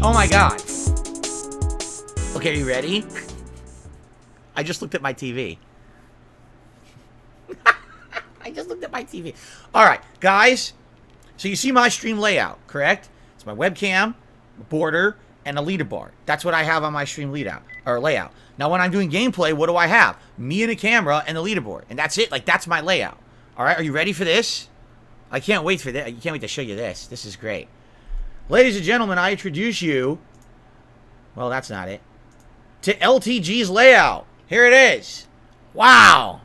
Oh my god. Okay, you ready? I just looked at my TV. I just looked at my TV. Alright, guys. So you see my stream layout, correct? It's my webcam, border, and a leaderboard. That's what I have on my stream layout. Now when I'm doing gameplay, what do I have? Me and a camera and the leaderboard. And that's it. Like, that's my layout. Alright, are you ready for this? I can't wait for this. I can't wait to show you this. This is great. Ladies and gentlemen, I introduce you... Well, that's not it. To LTG's layout. Here it is. Wow.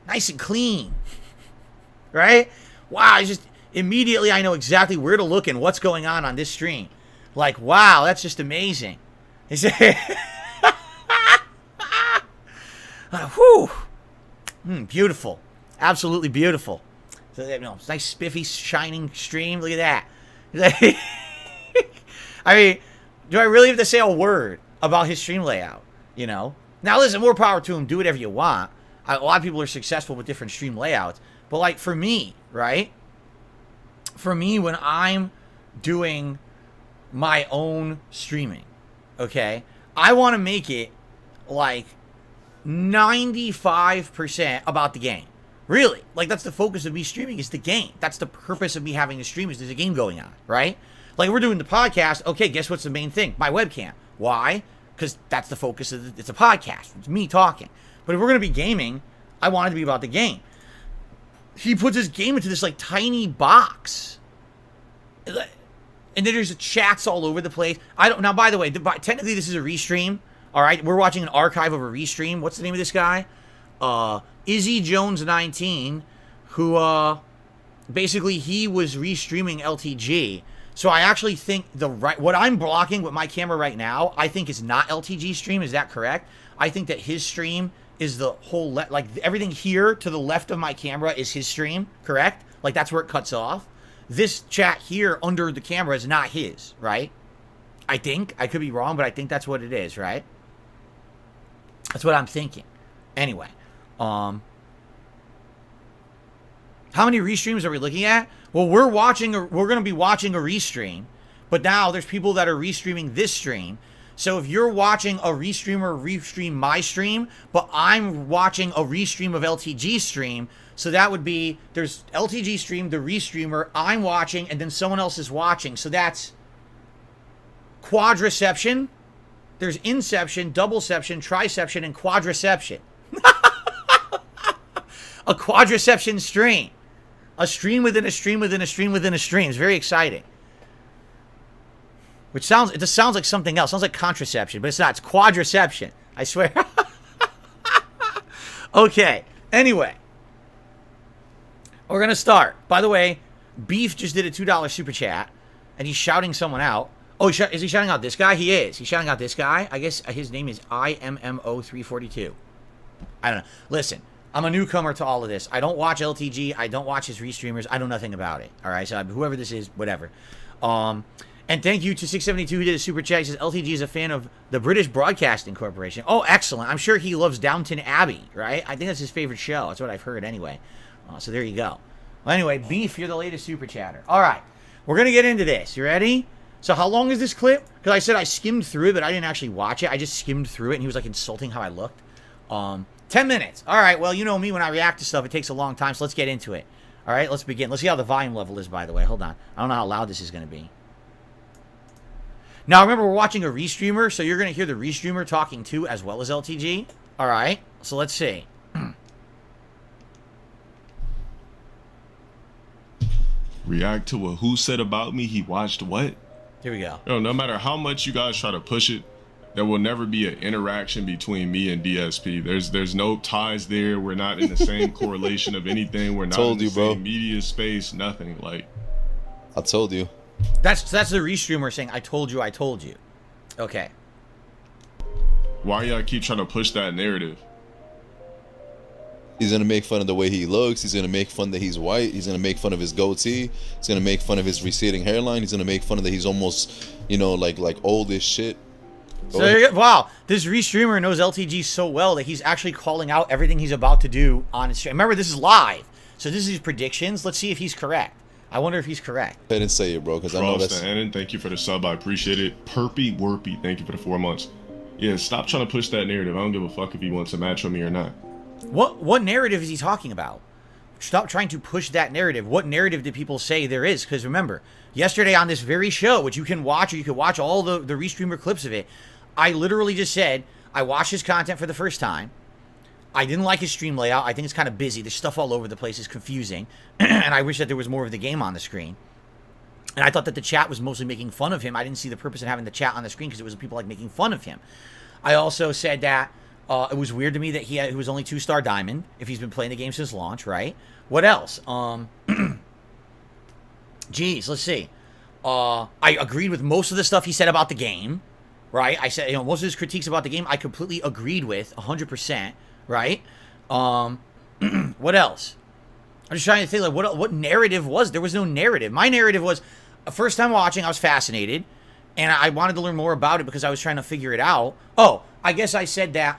Nice and clean. Right? Wow, it's just... Immediately, I know exactly where to look and what's going on this stream. Like, wow, that's just amazing. Whew. Beautiful. Absolutely beautiful. So, you know, it's nice, spiffy, shining stream. Look at that. I mean, do I really have to say a word about his stream layout? You know? Now, listen, more power to him. Do whatever you want. A lot of people are successful with different stream layouts. But, like, for me, right? For me, when I'm doing my own streaming, okay, I want to make it, like, 95% about the game. Really. Like, that's the focus of me streaming, is the game. That's the purpose of me having a stream, is there's a game going on, right? Like, we're doing the podcast. Okay, guess what's the main thing? My webcam. Why? Because that's the focus of it's a podcast. It's me talking. But if we're going to be gaming, I want it to be about the game. He puts his game into this, like, tiny box. And then there's chats all over the place. Now, by the way, technically this is a restream. All right, we're watching an archive of a restream. What's the name of this guy? Izzy Jones 19, who basically he was restreaming LTG. So I actually think what I'm blocking with my camera right now, I think is not LTG stream. Is that correct? I think that his stream is the whole like everything here to the left of my camera is his stream. Correct? Like that's where it cuts off. This chat here under the camera is not his, right? I think. I could be wrong, but I think that's what it is, right? That's what I'm thinking. Anyway, how many restreams are we looking at? Well, we're going to be watching a restream, but now there's people that are restreaming this stream. So if you're watching a restreamer restream my stream, but I'm watching a restream of LTG stream, so that would be, there's LTG stream, the restreamer, I'm watching, and then someone else is watching. So that's quadriception. There's inception, doubleception, triception, and quadriception. A quadriception stream. A stream within a stream within a stream within a stream. It's very exciting. It just sounds like something else. It sounds like contraception, but it's not. It's quadriception. I swear. Okay. Anyway. We're going to start. By the way, Beef just did a $2 super chat, and he's shouting someone out. Oh, is he shouting out this guy? He is. He's shouting out this guy. I guess his name is IMMO342. I don't know. Listen, I'm a newcomer to all of this. I don't watch LTG. I don't watch his restreamers. I know nothing about it. All right? So whoever this is, whatever. And thank you to 672 who did a super chat. He says LTG is a fan of the British Broadcasting Corporation. Oh, excellent. I'm sure he loves Downton Abbey, right? I think that's his favorite show. That's what I've heard anyway. So there you go. Well, anyway, Beef, you're the latest super chatter. All right. We're going to get into this. You ready? So how long is this clip? Because I said I skimmed through it, but I didn't actually watch it. I just skimmed through it, and he was, like, insulting how I looked. 10 minutes. All right. Well, you know me. When I react to stuff, it takes a long time, so let's get into it. All right. Let's begin. Let's see how the volume level is, by the way. Hold on. I don't know how loud this is going to be. Now, remember, we're watching a restreamer, so you're going to hear the restreamer talking too, as well as LTG. All right. So let's see. React to what who said about me, he watched what? Here we go. No matter how much you guys try to push it, there will never be an interaction between me and DSP. There's no ties there. We're not in the same correlation of anything. We're not in the same media space, nothing. Like, I told you. That's the restreamer saying, I told you, I told you. Okay. Why y'all keep trying to push that narrative? He's going to make fun of the way he looks. He's going to make fun that he's white. He's going to make fun of his goatee. He's going to make fun of his receding hairline. He's going to make fun of that he's almost, you know, like old as shit. So, wow, this restreamer knows LTG so well that he's actually calling out everything he's about to do on his stream. Remember, this is live. So this is his predictions. Let's see if he's correct. I wonder if he's correct. Go ahead and say it, bro, because I know that's... Annan, thank you for the sub. I appreciate it. Perpy Warpy, thank you for the 4 months. Yeah, stop trying to push that narrative. I don't give a fuck if he wants a match with me or not. What narrative is he talking about? Stop trying to push that narrative. What narrative did people say there is? Because remember, yesterday on this very show, which you can watch, or you can watch all the restreamer clips of it, I literally just said, I watched his content for the first time. I didn't like his stream layout. I think it's kind of busy. There's stuff all over the place. It's confusing. And I wish that there was more of the game on the screen. And I thought that the chat was mostly making fun of him. I didn't see the purpose in having the chat on the screen because it was people like making fun of him. I also said that it was weird to me that he was only 2-star diamond if he's been playing the game since launch, right? What else? Geez, let's see. I agreed with most of the stuff he said about the game, right? I said, most of his critiques about the game I completely agreed with 100%, right? What else? I'm just trying to think, like, what narrative was? There was no narrative. My narrative was, first time watching, I was fascinated, and I wanted to learn more about it because I was trying to figure it out. Oh, I guess I said that,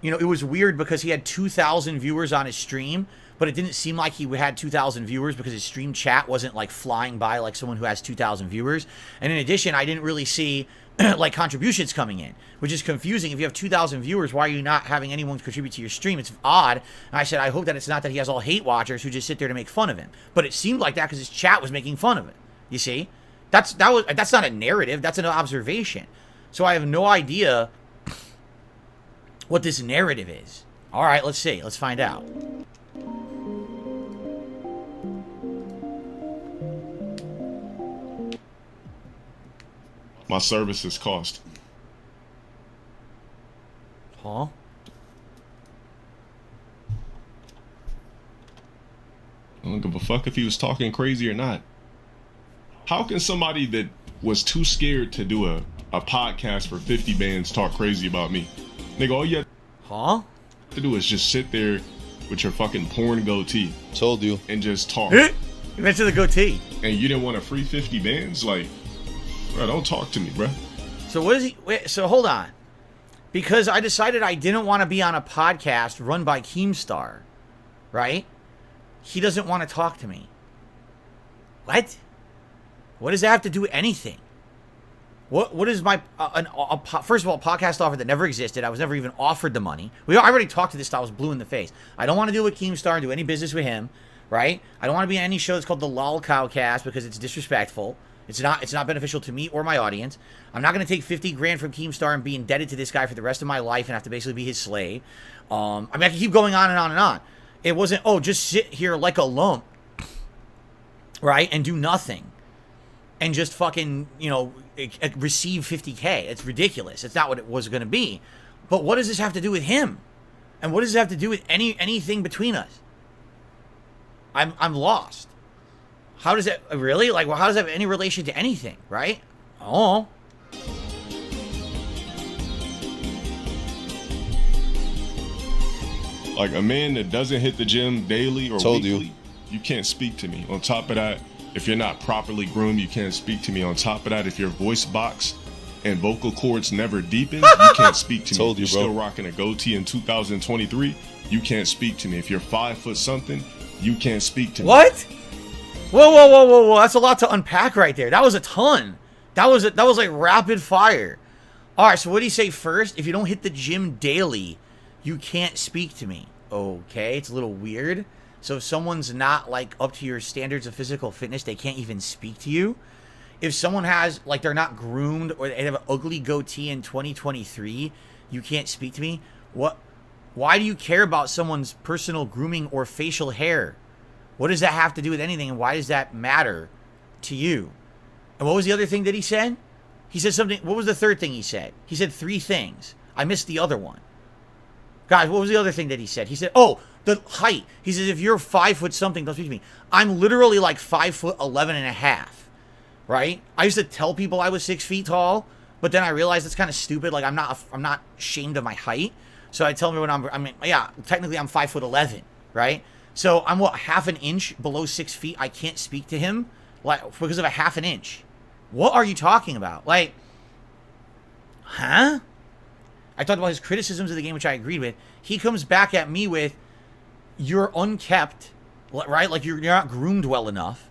it was weird because he had 2,000 viewers on his stream, but it didn't seem like he had 2,000 viewers because his stream chat wasn't, like, flying by like someone who has 2,000 viewers. And in addition, I didn't really see, like, contributions coming in, which is confusing. If you have 2,000 viewers, why are you not having anyone contribute to your stream? It's odd. And I said, I hope that it's not that he has all hate watchers who just sit there to make fun of him. But it seemed like that because his chat was making fun of it. You see? That's not a narrative. That's an observation. So I have no idea what this narrative is. All right, let's see. Let's find out. My services cost. Huh? I don't give a fuck if he was talking crazy or not. How can somebody that was too scared to do a podcast for 50 bands talk crazy about me? Nigga, all you have to do is just sit there with your fucking porn goatee. Told you. And just talk. You mentioned the goatee. And you didn't want a free 50 bands? Like, bro, don't talk to me, bro. So what is he... Wait, so hold on. Because I decided I didn't want to be on a podcast run by Keemstar, right? He doesn't want to talk to me. What? What does that have to do with anything? What is my... first of all, a podcast offer that never existed. I was never even offered the money. I already talked to this guy. I was blue in the face. I don't want to deal with Keemstar and do any business with him, right? I don't want to be on any show that's called the Lol Cowcast because it's disrespectful. It's not beneficial to me or my audience. I'm not going to take 50 grand from Keemstar and be indebted to this guy for the rest of my life and have to basically be his slave. I mean, I can keep going on and on and on. It wasn't, just sit here like a lump, right, and do nothing. And just fucking, receive 50K. It's ridiculous. It's not what it was going to be. But what does this have to do with him? And what does it have to do with anything between us? I'm lost. How does it really? Like, well, how does that have any relation to anything, right? Oh. Like a man that doesn't hit the gym daily or weekly, you can't speak to me. On top of that, if you're not properly groomed, you can't speak to me. On top of that, if your voice box and vocal cords never deepen, you can't speak to me. Told you, you're bro. Still rocking a goatee in 2023, you can't speak to me. If you're 5 foot something, you can't speak to me. What? Whoa. That's a lot to unpack right there. That was a ton. That was like rapid fire. All right, so what do you say first? If you don't hit the gym daily, you can't speak to me. Okay, it's a little weird. So if someone's not like up to your standards of physical fitness, they can't even speak to you. If someone has, like, they're not groomed or they have an ugly goatee in 2023, you can't speak to me. Why do you care about someone's personal grooming or facial hair? What does that have to do with anything, and why does that matter to you? And what was the other thing that he said? He said something. What was the third thing he said? He said 3 things. I missed the other one. Guys, what was the other thing that he said? He said, the height. He says, if you're 5 foot something, don't speak to me. I'm literally like 5'11" and a half, right? I used to tell people I was 6 feet tall, but then I realized that's kind of stupid. Like, I'm not ashamed of my height. So I tell everyone technically I'm 5'11", right? So I'm half an inch below 6 feet. I can't speak to him, like, because of a half an inch. What are you talking about? Like, huh? I talked about his criticisms of the game, which I agreed with. He comes back at me with, you're unkept, right? Like, you're not groomed well enough.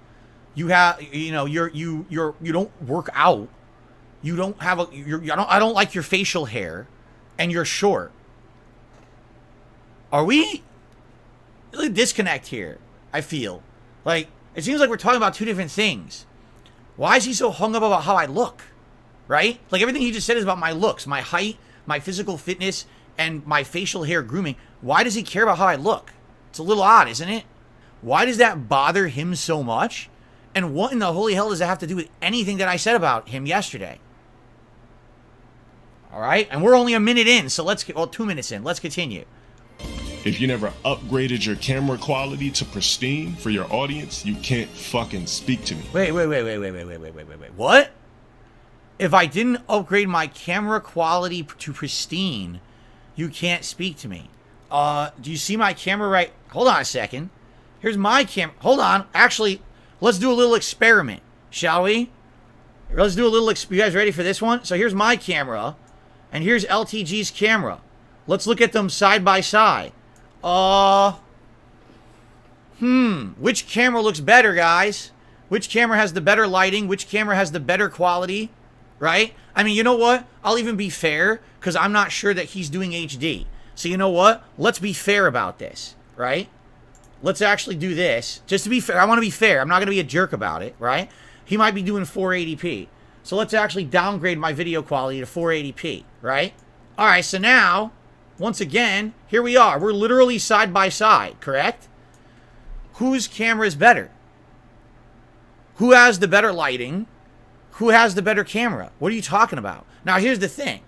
You have, you know, you don't work out. You don't have a, I don't like your facial hair, and you're short. Are we really disconnect here? I feel like it seems like we're talking about two different things. Why is he so hung up about how I look? Right? Like everything he just said is about my looks, my height, my physical fitness, and my facial hair grooming. Why does he care about how I look? It's a little odd, isn't it? Why does that bother him so much? And what in the holy hell does that have to do with anything that I said about him yesterday? All right, and we're only a minute in, so let's get, well, 2 minutes in. Let's continue. If you never upgraded your camera quality to pristine for your audience, you can't fucking speak to me. Wait. What? If I didn't upgrade my camera quality to pristine, you can't speak to me. Do you see my camera right? Hold on a second. Here's my camera. Hold on. Actually, let's do a little experiment, shall we? Let's do a little, you guys ready for this one? So here's my camera, and here's LTG's camera. Let's look at them side by side. Which camera looks better, guys? Which camera has the better lighting? Which camera has the better quality? Right? I mean, you know what? I'll even be fair, because I'm not sure that he's doing HD. So you know what? Let's be fair about this, right? Let's actually do this. Just to be fair, I want to be fair. I'm not going to be a jerk about it, right? He might be doing 480p. So let's actually downgrade my video quality to 480p, right? All right, so now, once again, here we are. We're literally side by side, correct? Whose camera is better? Who has the better lighting? Who has the better camera? What are you talking about? Now, here's the thing.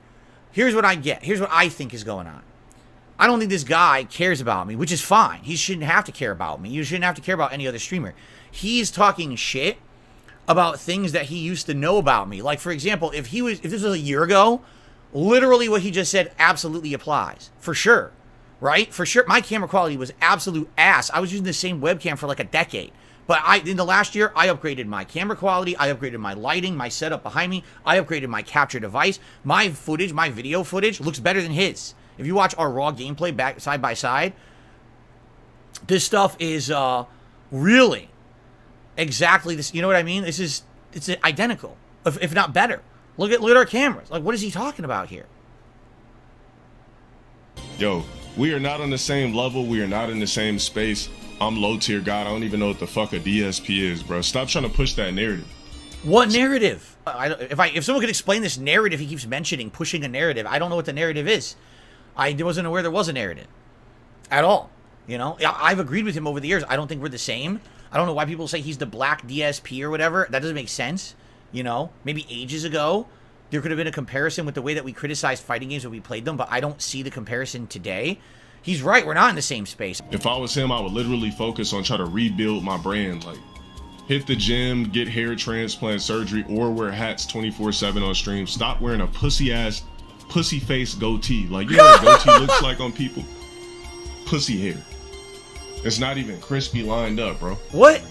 Here's what I get. Here's what I think is going on. I don't think this guy cares about me, which is fine. He shouldn't have to care about me. You shouldn't have to care about any other streamer. He's talking shit about things that he used to know about me. Like, for example, if this was a year ago, literally what he just said absolutely applies. For sure. Right? For sure. My camera quality was absolute ass. I was using the same webcam for like a decade. But in the last year, I upgraded my camera quality, I upgraded my lighting, my setup behind me, I upgraded my capture device. My footage, my video footage looks better than his. If you watch our raw gameplay back side by side, this stuff is really exactly this. You know what I mean? It's identical, if not better. Look at our cameras. Like, what is he talking about here? Yo, we are not on the same level. We are not in the same space. I'm low tier God. I don't even know what the fuck a DSP is, bro. Stop trying to push that narrative. What narrative? If someone could explain this narrative he keeps mentioning, pushing a narrative, I don't know what the narrative is. I wasn't aware there was a narrative at all. You know, I've agreed with him over the years. I don't think we're the same. I don't know why people say he's the black DSP or whatever. That doesn't make sense. You know, maybe ages ago there could have been a comparison with the way that we criticized fighting games when we played them, but I don't see the comparison today. He's right. We're not in the same space. If I was him, I would literally focus on trying to rebuild my brand. Like, hit the gym, get hair transplant surgery, or wear hats 24/7 on stream. Stop wearing a pussy-ass, pussy-face goatee. Like, you know what a goatee looks like on people? Pussy hair. It's not even crispy lined up, bro. What?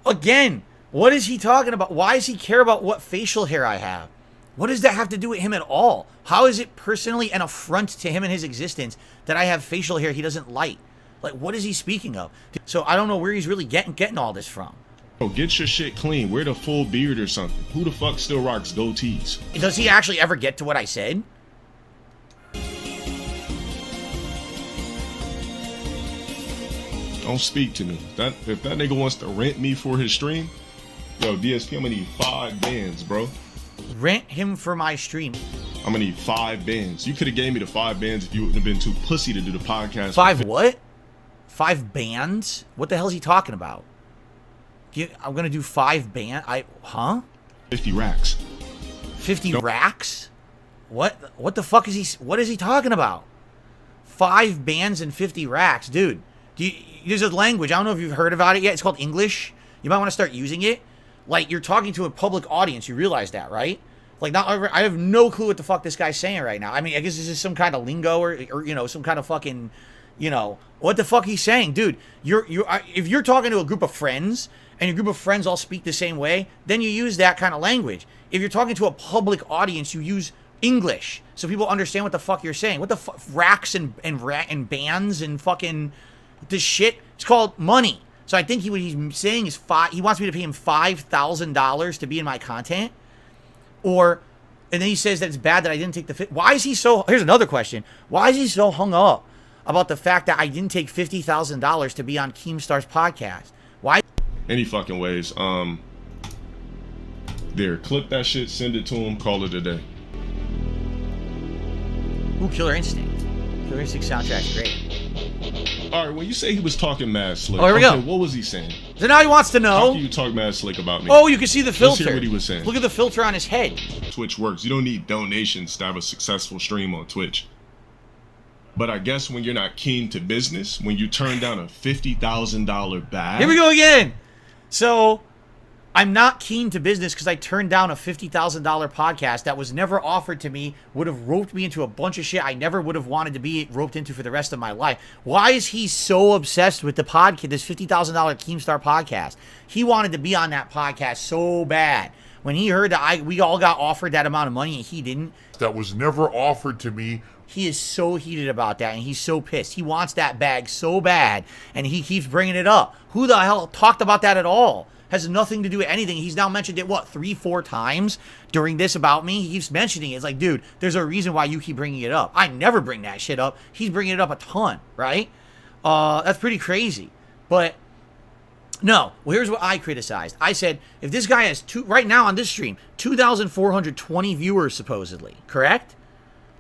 Again, what is he talking about? Why does he care about what facial hair I have? What does that have to do with him at all? How is it personally an affront to him and his existence that I have facial hair he doesn't like? Like, what is he speaking of? So I don't know where he's really getting all this from. Bro, get your shit clean. Wear the full beard or something. Who the fuck still rocks goatees? Does he actually ever get to what I said? Don't speak to me. If that nigga wants to rent me for his stream, yo, DSP, I'm gonna need 5 bands, bro. Rent him for my stream. I'm gonna need 5 bands. You could have gave me the 5 bands if you wouldn't have been too pussy to do the podcast. 5 what? 5 bands? What the hell is he talking about? I'm gonna do 5 band. Huh? 50 racks. 50 racks? What the fuck is he? What is he talking about? 5 bands and 50 racks, dude. There's a language. I don't know if you've heard about it yet. It's called English. You might want to start using it. Like, you're talking to a public audience. You realize that, right? Like, I have no clue what the fuck this guy's saying right now. I mean, I guess this is some kind of lingo or you know, some kind of fucking, you know, what the fuck he's saying, dude. If you're talking to a group of friends and your group of friends all speak the same way, then you use that kind of language. If you're talking to a public audience, you use English so people understand what the fuck you're saying. What the fuck, racks and bands and fucking this shit? It's called money. So I think what he's saying is he wants me to pay him $5,000 to be in my content, and then he says that it's bad that I didn't take the fit. Why is he so? Here's another question. Why is he so hung up about the fact that I didn't take $50,000 to be on Keemstar's podcast? Why? Any fucking ways. There, clip that shit, send it to him, call it a day. Ooh, Killer Instinct. Killer Instinct soundtrack's great. All right, when you say he was talking mad slick, oh, here we go. What was he saying? So now he wants to know. How can you talk mad slick about me? Oh, you can see the filter. Let's hear what he was saying. Look at the filter on his head. Twitch works. You don't need donations to have a successful stream on Twitch. But I guess when you're not keen to business, when you turn down a $50,000 bag. Here we go again. So I'm not keen to business because I turned down a $50,000 podcast that was never offered to me, would have roped me into a bunch of shit I never would have wanted to be roped into for the rest of my life. Why is he so obsessed with the podcast, this $50,000 Keemstar podcast? He wanted to be on that podcast so bad. When he heard that we all got offered that amount of money and he didn't. That was never offered to me. He is so heated about that, and he's so pissed. He wants that bag so bad, and he keeps bringing it up. Who the hell talked about that at all? Has nothing to do with anything. He's now mentioned it, what, 3-4 times during this about me? He keeps mentioning it. It's like, dude, there's a reason why you keep bringing it up. I never bring that shit up. He's bringing it up a ton, right? That's pretty crazy. But no, well, here's what I criticized. I said, if this guy has right now on this stream, 2,420 viewers supposedly, correct?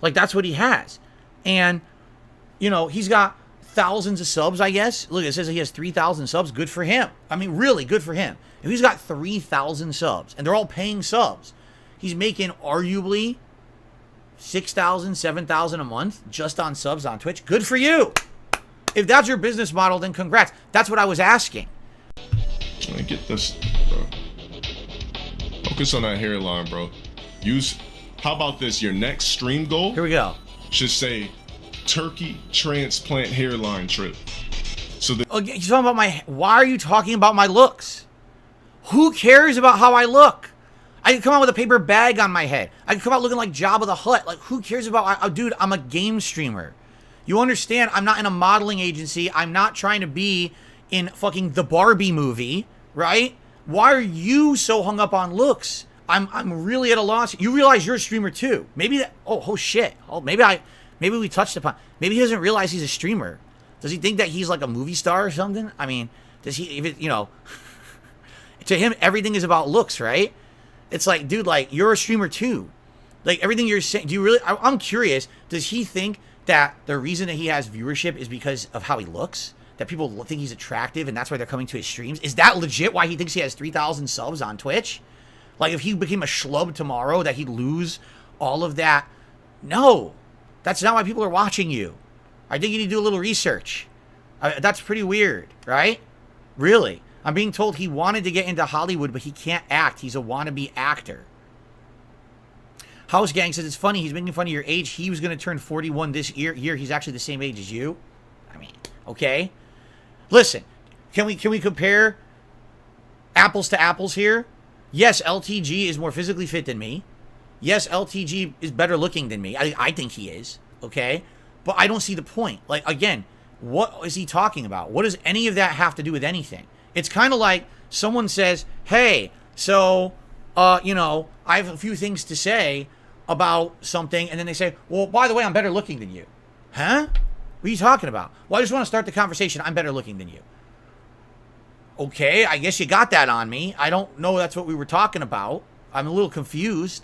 Like, that's what he has. And, you know, he's got thousands of subs, I guess. Look, it says he has 3,000 subs. Good for him. I mean, really good for him. If he's got 3,000 subs, and they're all paying subs, he's making arguably 6,000, 7,000 a month just on subs on Twitch. Good for you. If that's your business model, then congrats. That's what I was asking. Get this, bro. Focus on that hairline, bro. How about this? Your next stream goal? Here we go. Should say turkey transplant hairline trip. So the He's talking about why are you talking about my looks? Who cares about how I look? I can come out with a paper bag on my head. I can come out looking like Jabba the Hutt. Like, who cares about... dude, I'm a game streamer. You understand? I'm not in a modeling agency. I'm not trying to be in fucking the Barbie movie, right? Why are you so hung up on looks? I'm really at a loss. You realize you're a streamer too. Maybe that... Oh shit. Oh, maybe we touched upon... Maybe he doesn't realize he's a streamer. Does he think that he's like a movie star or something? I mean, does he... you know... to him, everything is about looks, right? It's like, dude, like, you're a streamer too. Like, everything you're saying... Do you really... I'm curious. Does he think that the reason that he has viewership is because of how he looks? That people think he's attractive and that's why they're coming to his streams? Is that legit why he thinks he has 3,000 subs on Twitch? Like, if he became a schlub tomorrow, that he'd lose all of that? No. That's not why people are watching you. I think you need to do a little research. That's pretty weird, right? Really. I'm being told he wanted to get into Hollywood, but he can't act. He's a wannabe actor. House Gang says, it's funny. He's making fun of your age. He was going to turn 41 this year. He's actually the same age as you. I mean, okay. Listen, can we compare apples to apples here? Yes, LTG is more physically fit than me. Yes, LTG is better looking than me. I think he is, okay? But I don't see the point. Like, again, what is he talking about? What does any of that have to do with anything? It's kind of like someone says, hey, so, you know, I have a few things to say about something, and then they say, well, by the way, I'm better looking than you. Huh? What are you talking about? Well, I just want to start the conversation. I'm better looking than you. Okay, I guess you got that on me. I don't know that's what we were talking about. I'm a little confused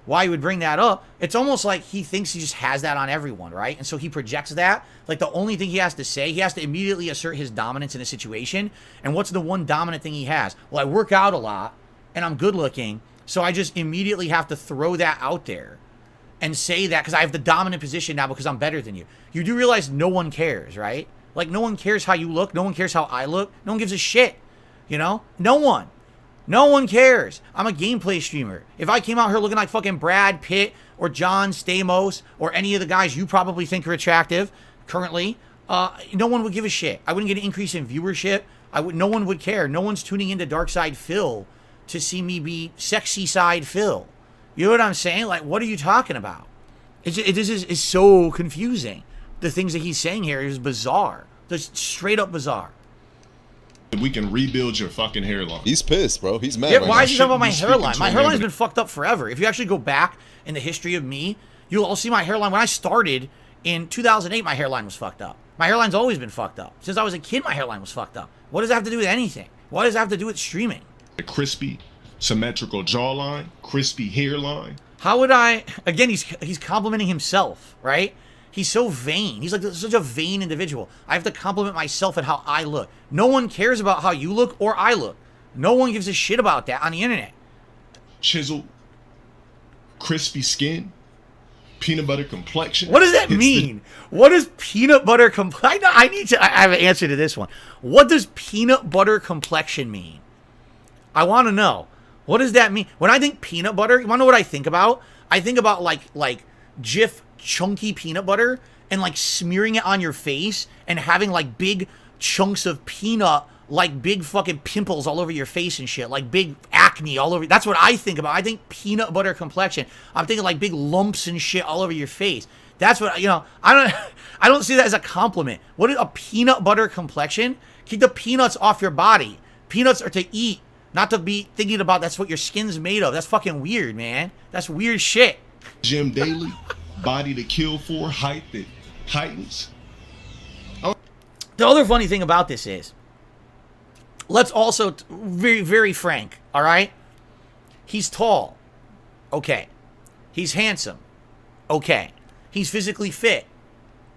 why you would bring that up. It's almost like he thinks he just has that on everyone, right? And so he projects that. Like, the only thing he has to say, he has to immediately assert his dominance in a situation. And what's the one dominant thing he has? Well, I work out a lot, and I'm good looking, so I just immediately have to throw that out there and say that because I have the dominant position now because I'm better than you. You do realize no one cares, right? Like, no one cares how you look. No one cares how I look. No one gives a shit, you know? No one. No one cares. I'm a gameplay streamer. If I came out here looking like fucking Brad Pitt or John Stamos or any of the guys you probably think are attractive currently, no one would give a shit. I wouldn't get an increase in viewership. No one would care. No one's tuning into DarkSydePhil to see me be sexy side Phil. You know what I'm saying? Like, what are you talking about? This is so confusing. The things that he's saying here is bizarre. Just straight up bizarre. We can rebuild your fucking hairline. He's pissed, bro. He's mad. Yeah, right why now. is he talking about my Shouldn't you hairline? speak My into a hairline's man? been fucked up forever. If you actually go back in the history of me, you'll all see my hairline. When I started in 2008, my hairline was fucked up. My hairline's always been fucked up. Since I was a kid, my hairline was fucked up. What does that have to do with anything? What does that have to do with streaming? A crispy, symmetrical jawline, crispy hairline. How would I... Again, he's complimenting himself, right? He's so vain. He's like such a vain individual. I have to compliment myself and how I look. No one cares about how you look or I look. No one gives a shit about that on the internet. Chiseled, crispy skin, peanut butter complexion. What does that mean? What is peanut butter complexion? I have an answer to this one. What does peanut butter complexion mean? I want to know. What does that mean? When I think peanut butter, you want to know what I think about? I think about like Jif chunky peanut butter and like smearing it on your face and having like big chunks of peanut, like big fucking pimples all over your face and shit, like big acne all over. That's what I think about. I think peanut butter complexion. I'm thinking like big lumps and shit all over your face. That's what, you know, I don't see that as a compliment. What is a peanut butter complexion? Keep the peanuts off your body. Peanuts are to eat, not to be thinking about that's what your skin's made of. That's fucking weird, man. That's weird shit. Gym daily, body to kill for, height that heightens. The other funny thing about this is, let's also, very, very frank, all right? He's tall. Okay. He's handsome. Okay. He's physically fit.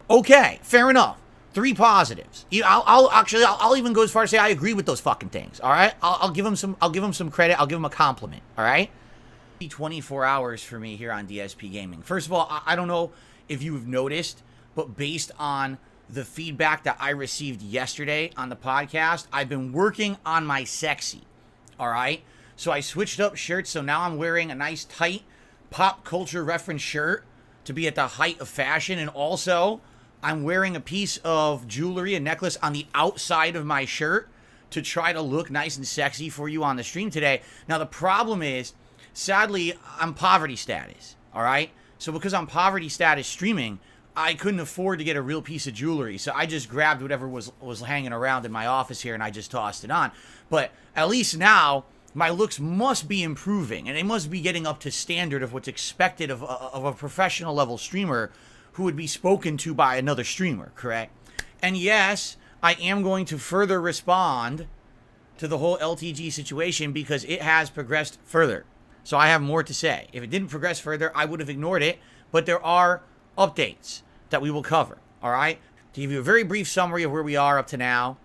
Okay. Fair enough. 3 positives. I'll even go as far as say I agree with those fucking things, all right? I'll give him some credit. I'll give him a compliment, all right? 24 hours for me here on DSP Gaming. First of all, I don't know if you've noticed, but based on the feedback that I received yesterday on the podcast, I've been working on my sexy, all right? So I switched up shirts, so now I'm wearing a nice tight pop culture reference shirt to be at the height of fashion, and also I'm wearing a piece of jewelry, a necklace on the outside of my shirt to try to look nice and sexy for you on the stream today. Now, the problem is, sadly, I'm poverty status, all right? So because I'm poverty status streaming, I couldn't afford to get a real piece of jewelry, so I just grabbed whatever was hanging around in my office here, and I just tossed it on. But at least now, my looks must be improving, and they must be getting up to standard of what's expected of a professional level streamer who would be spoken to by another streamer, correct? And yes, I am going to further respond to the whole LTG situation because it has progressed further. So I have more to say. If it didn't progress further, I would have ignored it, but there are updates that we will cover, all right? To give you a very brief summary of where we are up to now,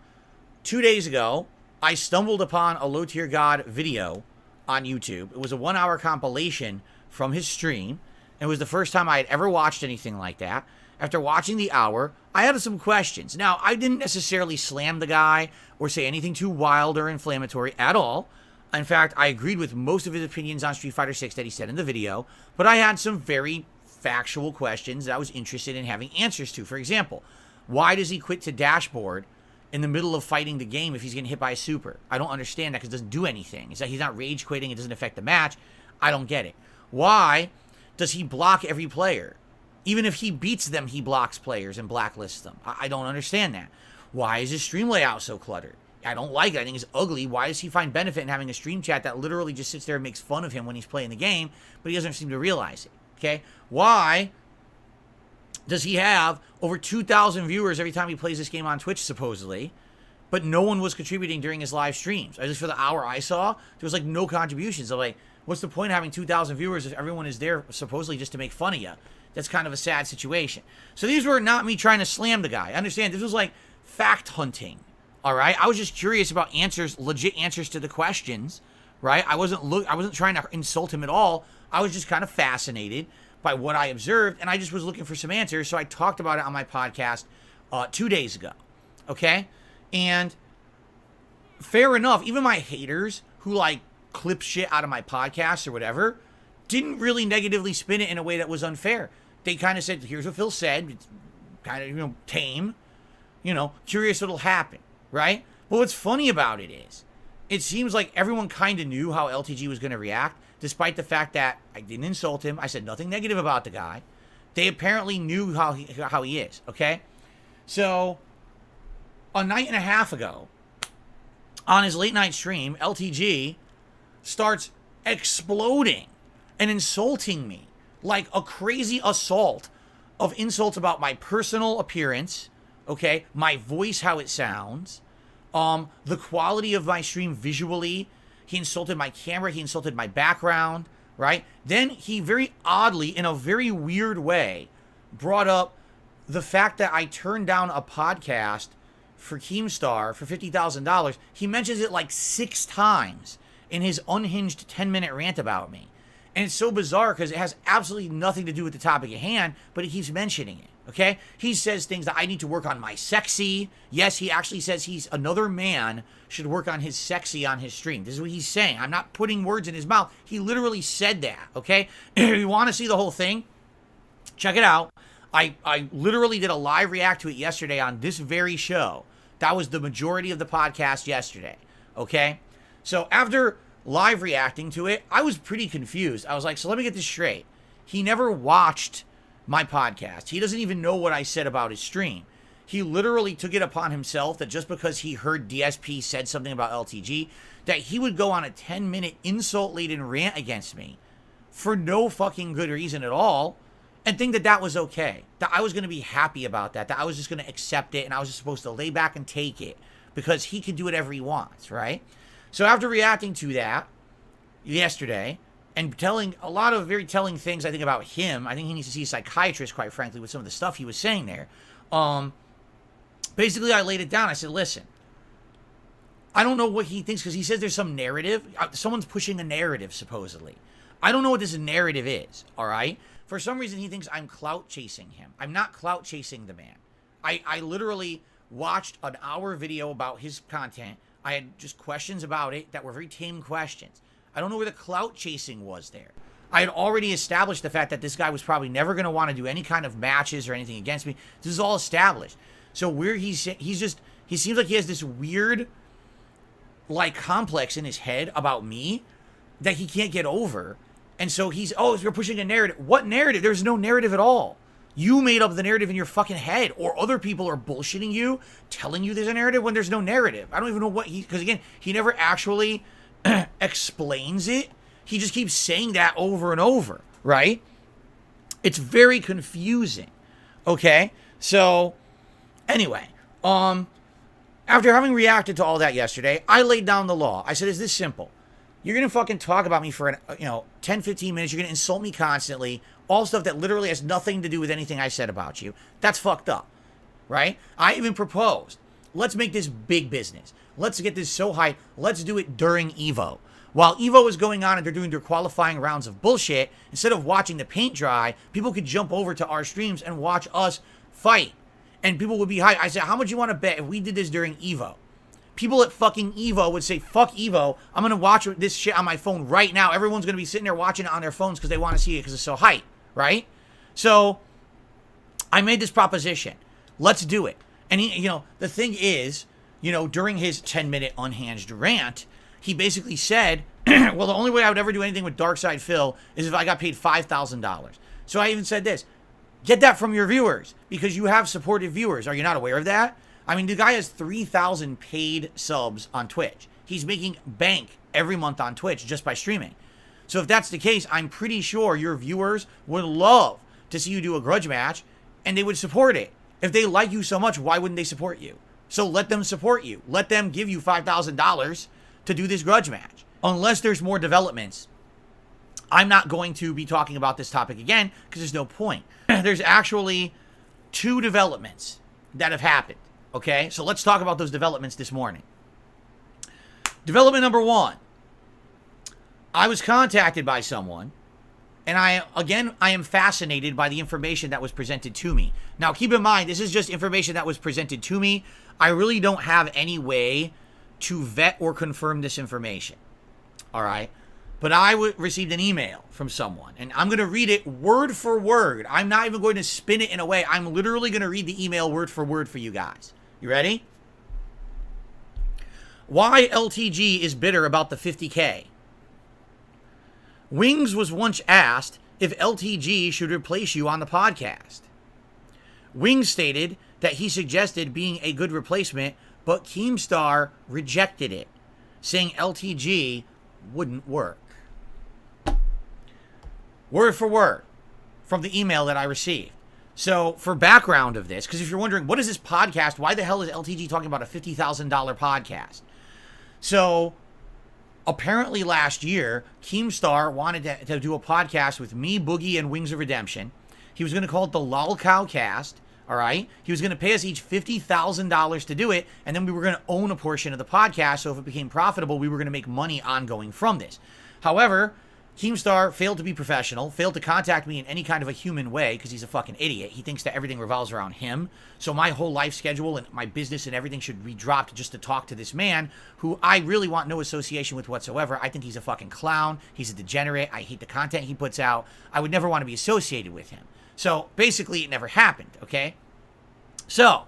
2 days ago, I stumbled upon a LowTierGod video on YouTube. It was a 1-hour compilation from his stream. It was the first time I had ever watched anything like that. After watching the hour, I had some questions. Now, I didn't necessarily slam the guy or say anything too wild or inflammatory at all. In fact, I agreed with most of his opinions on Street Fighter 6 that he said in the video, but I had some very factual questions that I was interested in having answers to. For example, why does he quit to dashboard in the middle of fighting the game if he's getting hit by a super? I don't understand that because it doesn't do anything. It's like he's not rage quitting. It doesn't affect the match. I don't get it. Why does he block every player? Even if he beats them, he blocks players and blacklists them. I don't understand that. Why is his stream layout so cluttered? I don't like it. I think it's ugly. Why does he find benefit in having a stream chat that literally just sits there and makes fun of him when he's playing the game, but he doesn't seem to realize it? Okay? Why does he have over 2,000 viewers every time he plays this game on Twitch, supposedly, but no one was contributing during his live streams? At least for the hour I saw, there was like no contributions. I'm like, what's the point of having 2,000 viewers if everyone is there supposedly just to make fun of you? That's kind of a sad situation. So these were not me trying to slam the guy. I understand this was like fact hunting. All right, I was just curious about answers, legit answers to the questions, right? I wasn't trying to insult him at all. I was just kind of fascinated by what I observed, and I just was looking for some answers. So I talked about it on my podcast 2 days ago. Okay, and fair enough. Even my haters who like clip shit out of my podcast or whatever didn't really negatively spin it in a way that was unfair. They kind of said, "Here's what Phil said." It's kind of tame, curious what'll happen. Right? But what's funny about it is, it seems like everyone kind of knew how LTG was going to react, despite the fact that I didn't insult him. I said nothing negative about the guy. They apparently knew how he is, okay? So, a night and a half ago, on his late night stream, LTG starts exploding and insulting me like a crazy assault of insults about my personal appearance, okay, my voice, how it sounds, the quality of my stream visually. He insulted my camera, he insulted my background, right? Then he very oddly, in a very weird way, brought up the fact that I turned down a podcast for Keemstar for $50,000. He mentions it like 6 times in his unhinged 10-minute rant about me. And it's so bizarre because it has absolutely nothing to do with the topic at hand, but he keeps mentioning it, okay? He says things that I need to work on my sexy. Yes, he actually says another man should work on his sexy on his stream. This is what he's saying. I'm not putting words in his mouth. He literally said that, okay? If you want to see the whole thing, check it out. I literally did a live react to it yesterday on this very show. That was the majority of the podcast yesterday, okay? So after live reacting to it, I was pretty confused. I was like, so let me get this straight. He never watched my podcast. He doesn't even know what I said about his stream. He literally took it upon himself that just because he heard DSP said something about LTG, that he would go on a 10-minute insult-laden rant against me for no fucking good reason at all, and think that that was okay. That I was going to be happy about that. That I was just going to accept it, and I was just supposed to lay back and take it because he can do whatever he wants, right? So after reacting to that yesterday and telling a lot of very telling things, I think, about him, I think he needs to see a psychiatrist, quite frankly, with some of the stuff he was saying there. Basically, I laid it down. I said, listen, I don't know what he thinks because he says there's some narrative. Someone's pushing a narrative, supposedly. I don't know what this narrative is, all right? For some reason, he thinks I'm clout chasing him. I'm not clout chasing the man. I literally watched an hour video about his content. I had just questions about it that were very tame questions. I don't know where the clout chasing was there. I had already established the fact that this guy was probably never going to want to do any kind of matches or anything against me. This is all established. So where he seems like he has this weird, like, complex in his head about me that he can't get over. And so you're pushing a narrative. What narrative? There's no narrative at all. You made up the narrative in your fucking head, or other people are bullshitting you, telling you there's a narrative when there's no narrative. I don't even know what because again, he never actually explains it. He just keeps saying that over and over, right? It's very confusing. Okay? So, anyway, after having reacted to all that yesterday, I laid down the law. I said, it's this simple. You're going to fucking talk about me for 10, 15 minutes. You're going to insult me constantly. All stuff that literally has nothing to do with anything I said about you. That's fucked up, right? I even proposed, let's make this big business. Let's get this so hype. Let's do it during EVO. While EVO is going on and they're doing their qualifying rounds of bullshit, instead of watching the paint dry, people could jump over to our streams and watch us fight. And people would be hyped. I said, how much you want to bet if we did this during EVO? People at fucking EVO would say, fuck EVO, I'm going to watch this shit on my phone right now. Everyone's going to be sitting there watching it on their phones because they want to see it because it's so hype, right? So I made this proposition. Let's do it. And he, the thing is, during his 10-minute unhinged rant, he basically said, well, the only way I would ever do anything with DarkSydePhil is if I got paid $5,000. So I even said this, get that from your viewers because you have supportive viewers. Are you not aware of that? I mean, the guy has 3,000 paid subs on Twitch. He's making bank every month on Twitch just by streaming. So if that's the case, I'm pretty sure your viewers would love to see you do a grudge match, and they would support it. If they like you so much, why wouldn't they support you? So let them support you. Let them give you $5,000 to do this grudge match. Unless there's more developments, I'm not going to be talking about this topic again because there's no point. There's actually 2 developments that have happened. Okay, so let's talk about those developments this morning. Development number 1. I was contacted by someone, and I am fascinated by the information that was presented to me. Now, keep in mind, this is just information that was presented to me. I really don't have any way to vet or confirm this information. All right? But I received an email from someone, and I'm going to read it word for word. I'm not even going to spin it in a way. I'm literally going to read the email word for word for you guys. You ready? Why LTG is bitter about the 50K. Wings was once asked if LTG should replace you on the podcast. Wings stated that he suggested being a good replacement, but Keemstar rejected it. saying LTG wouldn't work. Word for word from the email that I received. So for background of this, because if you're wondering, what is this podcast? Why the hell is LTG talking about a $50,000 podcast? So apparently last year, Keemstar wanted to do a podcast with me, Boogie, and Wings of Redemption. He was going to call it the LolCowcast, all right? He was going to pay us each $50,000 to do it, and then we were going to own a portion of the podcast, so if it became profitable, we were going to make money ongoing from this. However, Keemstar failed to be professional, failed to contact me in any kind of a human way because he's a fucking idiot. He thinks that everything revolves around him. So my whole life schedule and my business and everything should be dropped just to talk to this man who I really want no association with whatsoever. I think he's a fucking clown. He's a degenerate. I hate the content he puts out. I would never want to be associated with him. So basically it never happened, okay? So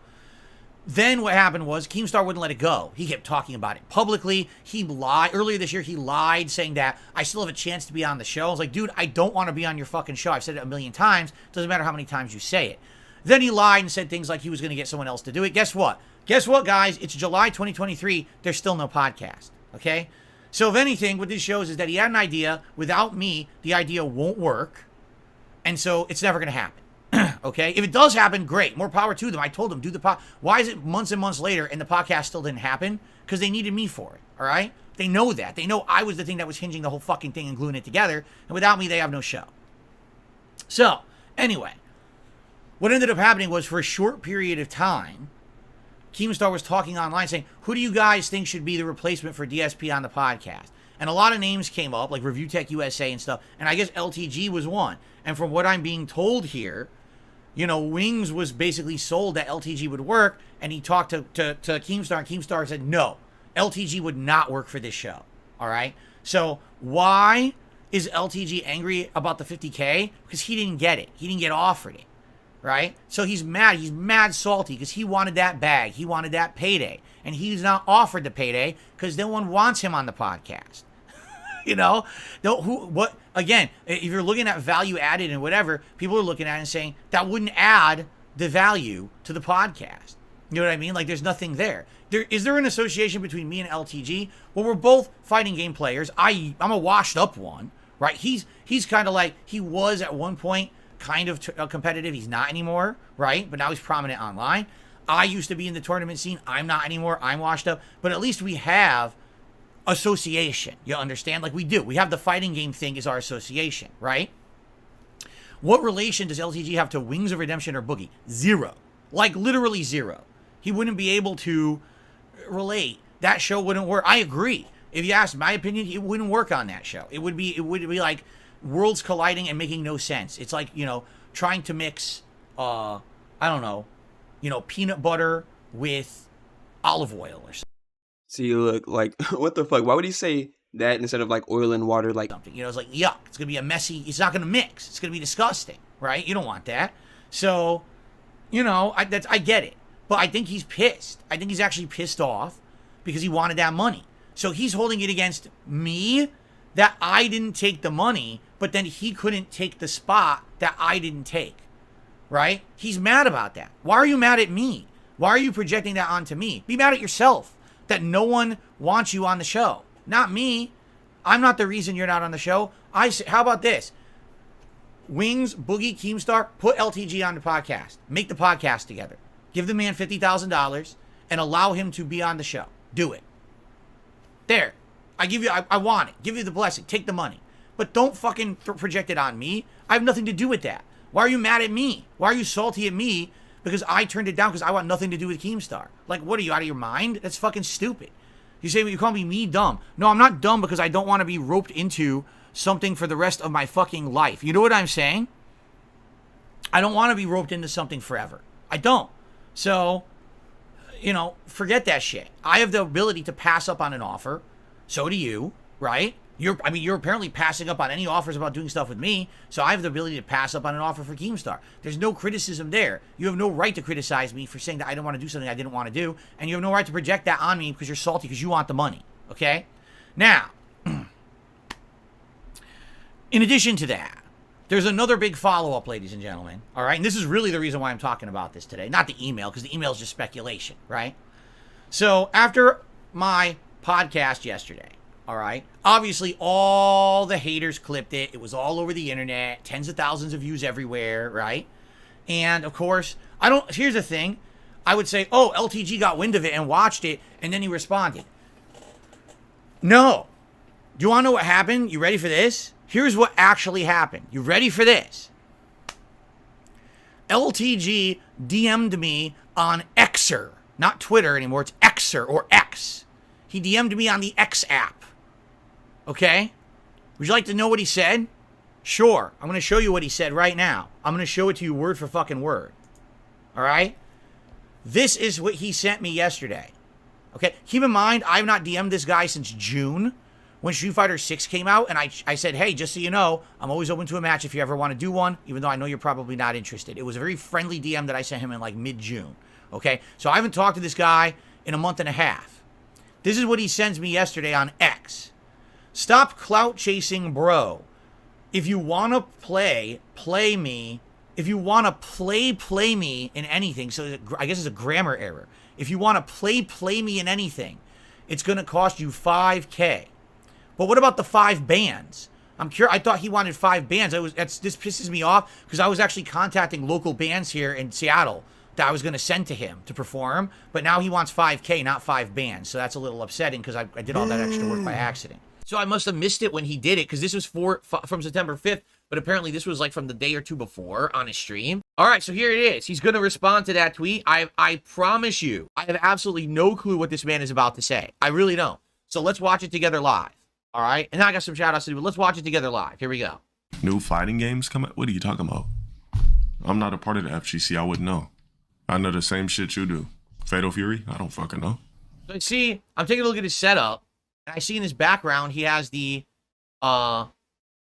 then what happened was Keemstar wouldn't let it go. He kept talking about it publicly. He lied. Earlier this year, he lied saying that I still have a chance to be on the show. I was like, dude, I don't want to be on your fucking show. I've said it a million times. Doesn't matter how many times you say it. Then he lied and said things like he was going to get someone else to do it. Guess what? Guess what, guys? It's July 2023. There's still no podcast, okay? So if anything, what this shows is that he had an idea. Without me, the idea won't work. And so it's never going to happen. Okay, if it does happen, great. More power to them. I told them, do the pod. Why is it months and months later and the podcast still didn't happen? Because they needed me for it, all right? They know that. They know I was the thing that was hinging the whole fucking thing and gluing it together. And without me, they have no show. So, anyway, what ended up happening was for a short period of time, Keemstar was talking online saying, who do you guys think should be the replacement for DSP on the podcast? And a lot of names came up, like Review Tech USA and stuff. And I guess LTG was one. And from what I'm being told here, you know, Wings was basically sold that LTG would work, and he talked to Keemstar, and Keemstar said, no, LTG would not work for this show, all right? So why is LTG angry about the 50K? Because he didn't get it. He didn't get offered it, right? So he's mad. He's mad salty because he wanted that bag. He wanted that payday, and he's not offered the payday because no one wants him on the podcast. You know, again, if you're looking at value added and whatever, people are looking at it and saying that wouldn't add the value to the podcast. You know what I mean? Like there's nothing there. Is there an association between me and LTG? Well, we're both fighting game players. I'm a washed up one, right? He's kind of like, he was at one point kind of competitive. He's not anymore, right? But now he's prominent online. I used to be in the tournament scene. I'm not anymore. I'm washed up. But at least we have association. You understand? Like we do. We have the fighting game thing as our association, right? What relation does LTG have to Wings of Redemption or Boogie? Zero. Like literally zero. He wouldn't be able to relate. That show wouldn't work. I agree. If you ask my opinion, it wouldn't work on that show. It would be like worlds colliding and making no sense. It's like, you know, trying to mix I don't know, you know, peanut butter with olive oil or something. See, look, like, what the fuck? Why would he say that instead of, like, oil and water? Like, something, you know, it's like, yuck. It's going to be a messy, it's not going to mix. It's going to be disgusting, right? You don't want that. So, you know, I get it. But I think he's pissed. I think he's actually pissed off because he wanted that money. So he's holding it against me that I didn't take the money, but then he couldn't take the spot that I didn't take, right? He's mad about that. Why are you mad at me? Why are you projecting that onto me? Be mad at yourself. That no one wants you on the show. Not me. I'm not the reason you're not on the show. How about this? Wings, Boogie, Keemstar, put LTG on the podcast. Make the podcast together. Give the man $50,000 and allow him to be on the show. Do it. There. I want it. Give you the blessing. Take the money. But don't fucking project it on me. I have nothing to do with that. Why are you mad at me? Why are you salty at me? Because I turned it down because I want nothing to do with Keemstar. Like, what are you, out of your mind? That's fucking stupid. You say, you call me dumb. No, I'm not dumb because I don't want to be roped into something for the rest of my fucking life. You know what I'm saying? I don't want to be roped into something forever. I don't. So, you know, forget that shit. I have the ability to pass up on an offer. So do you, right? You're apparently passing up on any offers about doing stuff with me, so I have the ability to pass up on an offer for Keemstar. There's no criticism there. You have no right to criticize me for saying that I don't want to do something I didn't want to do, and you have no right to project that on me because you're salty because you want the money, okay? Now, in addition to that, there's another big follow-up, ladies and gentlemen, all right? And this is really the reason why I'm talking about this today, not the email, because the email is just speculation, right? So after my podcast yesterday. All right. Obviously, all the haters clipped it. It was all over the internet, tens of thousands of views everywhere, right? And of course, here's the thing. I would say, oh, LTG got wind of it and watched it, and then he responded. No. Do you want to know what happened? You ready for this? Here's what actually happened. You ready for this? LTG DM'd me on Xer. Not Twitter anymore. It's Xer or X. He DM'd me on the X app. Okay? Would you like to know what he said? Sure. I'm going to show you what he said right now. I'm going to show it to you word for fucking word. All right? This is what he sent me yesterday. Okay? Keep in mind, I've not DM'd this guy since June when Street Fighter 6 came out, and I said, hey, just so you know, I'm always open to a match if you ever want to do one, even though I know you're probably not interested. It was a very friendly DM that I sent him in like mid-June. Okay? So I haven't talked to this guy in a month and a half. This is what he sends me yesterday on X. Stop clout chasing, bro. If you want to play me. If you want to play me in anything, so I guess it's a grammar error. If you want to play me in anything, it's going to cost you $5K. But what about the 5 bands? I'm curious. I thought he wanted 5 bands. This pisses me off because I was actually contacting local bands here in Seattle that I was going to send to him to perform. But now he wants 5K, not 5 bands. So that's a little upsetting because I did all that extra work by accident. So I must have missed it when he did it because this was from September 5th. But apparently this was like from the day or two before on his stream. All right, so here it is. He's going to respond to that tweet. I promise you, I have absolutely no clue what this man is about to say. I really don't. So let's watch it together live. All right? And now I got some shout outs to do, but let's watch it together live. Here we go. New fighting games come out? What are you talking about? I'm not a part of the FGC. I wouldn't know. I know the same shit you do. Fatal Fury? I don't fucking know. So see, I'm taking a look at his setup, and I see in his background he has the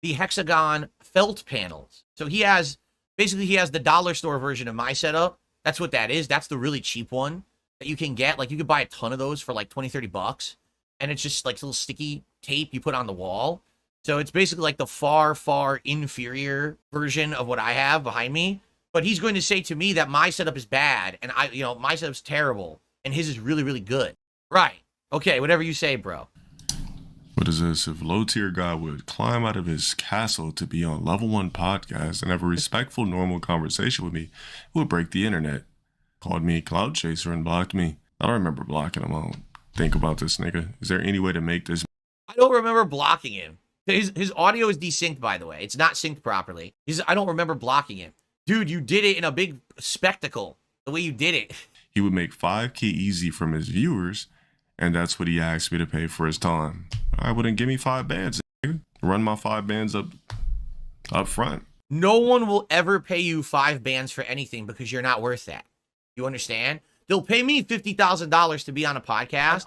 hexagon felt panels. So he has the dollar store version of my setup. That's what that is. That's the really cheap one that you can get. Like you could buy a ton of those for like 20, 30 bucks. And it's just like little sticky tape you put on the wall. So it's basically like the far, far inferior version of what I have behind me. But he's going to say to me that my setup is bad and my setup's terrible and his is really, really good. Right. Okay, whatever you say, bro. What is this? If LowTierGod would climb out of his castle to be on Level 1 podcast and have a respectful, normal conversation with me, it would break the internet. Called me Cloud Chaser and blocked me. I don't remember blocking him. I don't think about this nigga. Is there any way to make this? I don't remember blocking him. His audio is desynced, by the way. It's not synced properly. I don't remember blocking him. Dude, you did it in a big spectacle. The way you did it. He would make $5K easy from his viewers, and that's what he asked me to pay for his time. I wouldn't give me 5 bands. Nigga. Run my 5 bands up front. No one will ever pay you 5 bands for anything because you're not worth that. You understand? They'll pay me $50,000 to be on a podcast.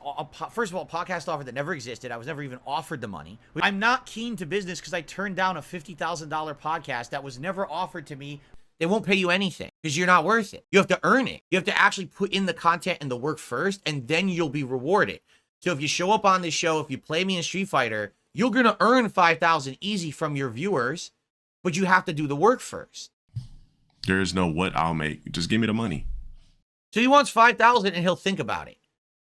First of all, a podcast offer that never existed. I was never even offered the money. I'm not keen to business because I turned down a $50,000 podcast that was never offered to me. They won't pay you anything because you're not worth it. You have to earn it. You have to actually put in the content and the work first, and then you'll be rewarded. So if you show up on this show, if you play me in Street Fighter, you're going to earn $5,000 easy from your viewers, but you have to do the work first. There is no what I'll make. Just give me the money. So he wants $5,000 and he'll think about it.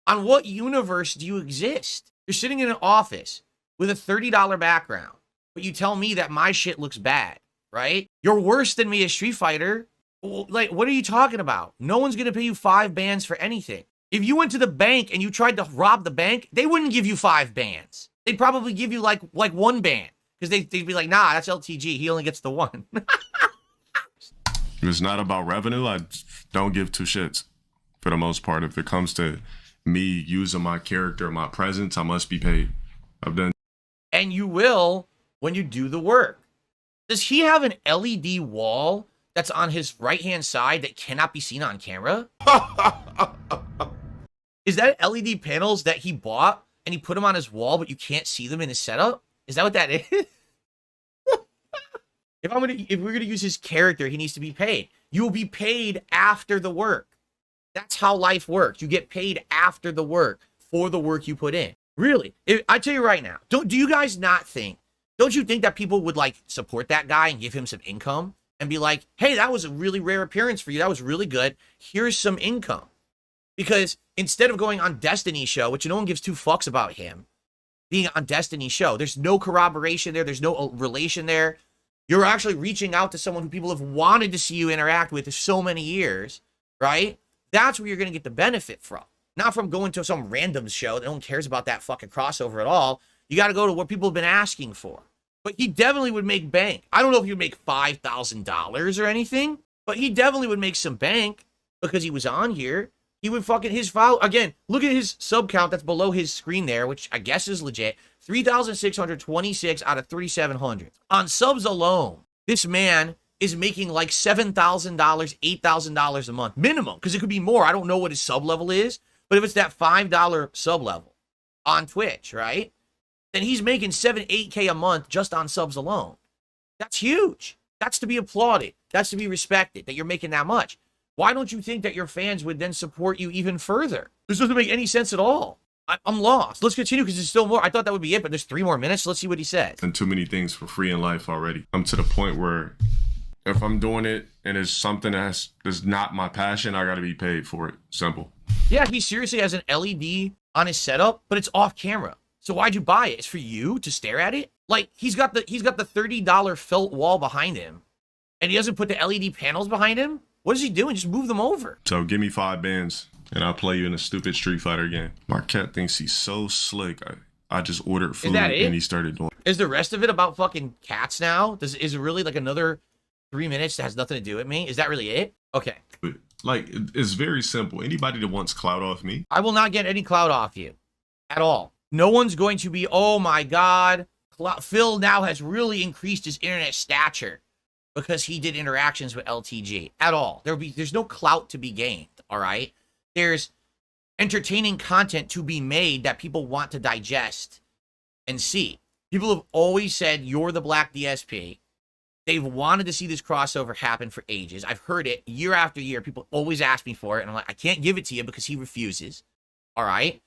On what universe do you exist? You're sitting in an office with a $30 background, but you tell me that my shit looks bad, right? You're worse than me as Street Fighter. Like, what are you talking about? No one's going to pay you 5 bands for anything. If you went to the bank and you tried to rob the bank, they wouldn't give you 5 bands. They'd probably give you like 1 band because they'd be like, nah, that's LTG. He only gets the 1. If it's not about revenue, I don't give 2 shits for the most part. If it comes to me using my character, my presence, I must be paid. I've done. And you will when you do the work. Does he have an LED wall that's on his right-hand side that cannot be seen on camera? Is that LED panels that he bought and he put them on his wall, but you can't see them in his setup? Is that what that is? If we're gonna use his character, he needs to be paid. You will be paid after the work. That's how life works. You get paid after the work for the work you put in. Really, I tell you right now. Do you guys not think? Don't you think that people would like support that guy and give him some income and be like, "Hey, that was a really rare appearance for you. That was really good. Here's some income." Because instead of going on Destiny's show, which no one gives two fucks about him, being on Destiny's show, there's no corroboration there. There's no relation there. You're actually reaching out to someone who people have wanted to see you interact with for so many years, right? That's where you're going to get the benefit from. Not from going to some random show. No one cares about that fucking crossover at all. You got to go to what people have been asking for. But he definitely would make bank. I don't know if he would make $5,000 or anything, but he definitely would make some bank because he was on here. He would fucking, his follow, again, look at his sub count that's below his screen there, which I guess is legit. 3,626 out of 3,700. On subs alone, this man is making like $7,000, $8,000 a month minimum, because it could be more. I don't know what his sub level is, but if it's that $5 sub level on Twitch, right? Then he's making 8K a month just on subs alone. That's huge. That's to be applauded. That's to be respected, that you're making that much. Why don't you think that your fans would then support you even further? This doesn't make any sense at all. I'm lost. Let's continue because there's still more. I thought that would be it, but there's 3 more minutes. Let's see what he says. And too many things for free in life already. I'm to the point where if I'm doing it and it's something that's not my passion, I got to be paid for it. Simple. Yeah, he seriously has an LED on his setup, but it's off camera. So why'd you buy it? It's for you to stare at it? Like he's got the $30 felt wall behind him, and he doesn't put the LED panels behind him. What is he doing? Just move them over. So give me 5 bands and I'll play you in a stupid Street Fighter game. My cat thinks he's so slick. I just ordered food and he started doing it. Is the rest of it about fucking cats now? Is it really like another 3 minutes that has nothing to do with me? Is that really it? Okay. Like, it's very simple. Anybody that wants clout off me. I will not get any clout off you at all. No one's going to be, oh my God, Phil now has really increased his internet stature because he did interactions with LTG at all. There's no clout to be gained, all right? There's entertaining content to be made that people want to digest and see. People have always said, you're the black DSP. They've wanted to see this crossover happen for ages. I've heard it year after year. People always ask me for it, and I'm like, I can't give it to you because he refuses, all right?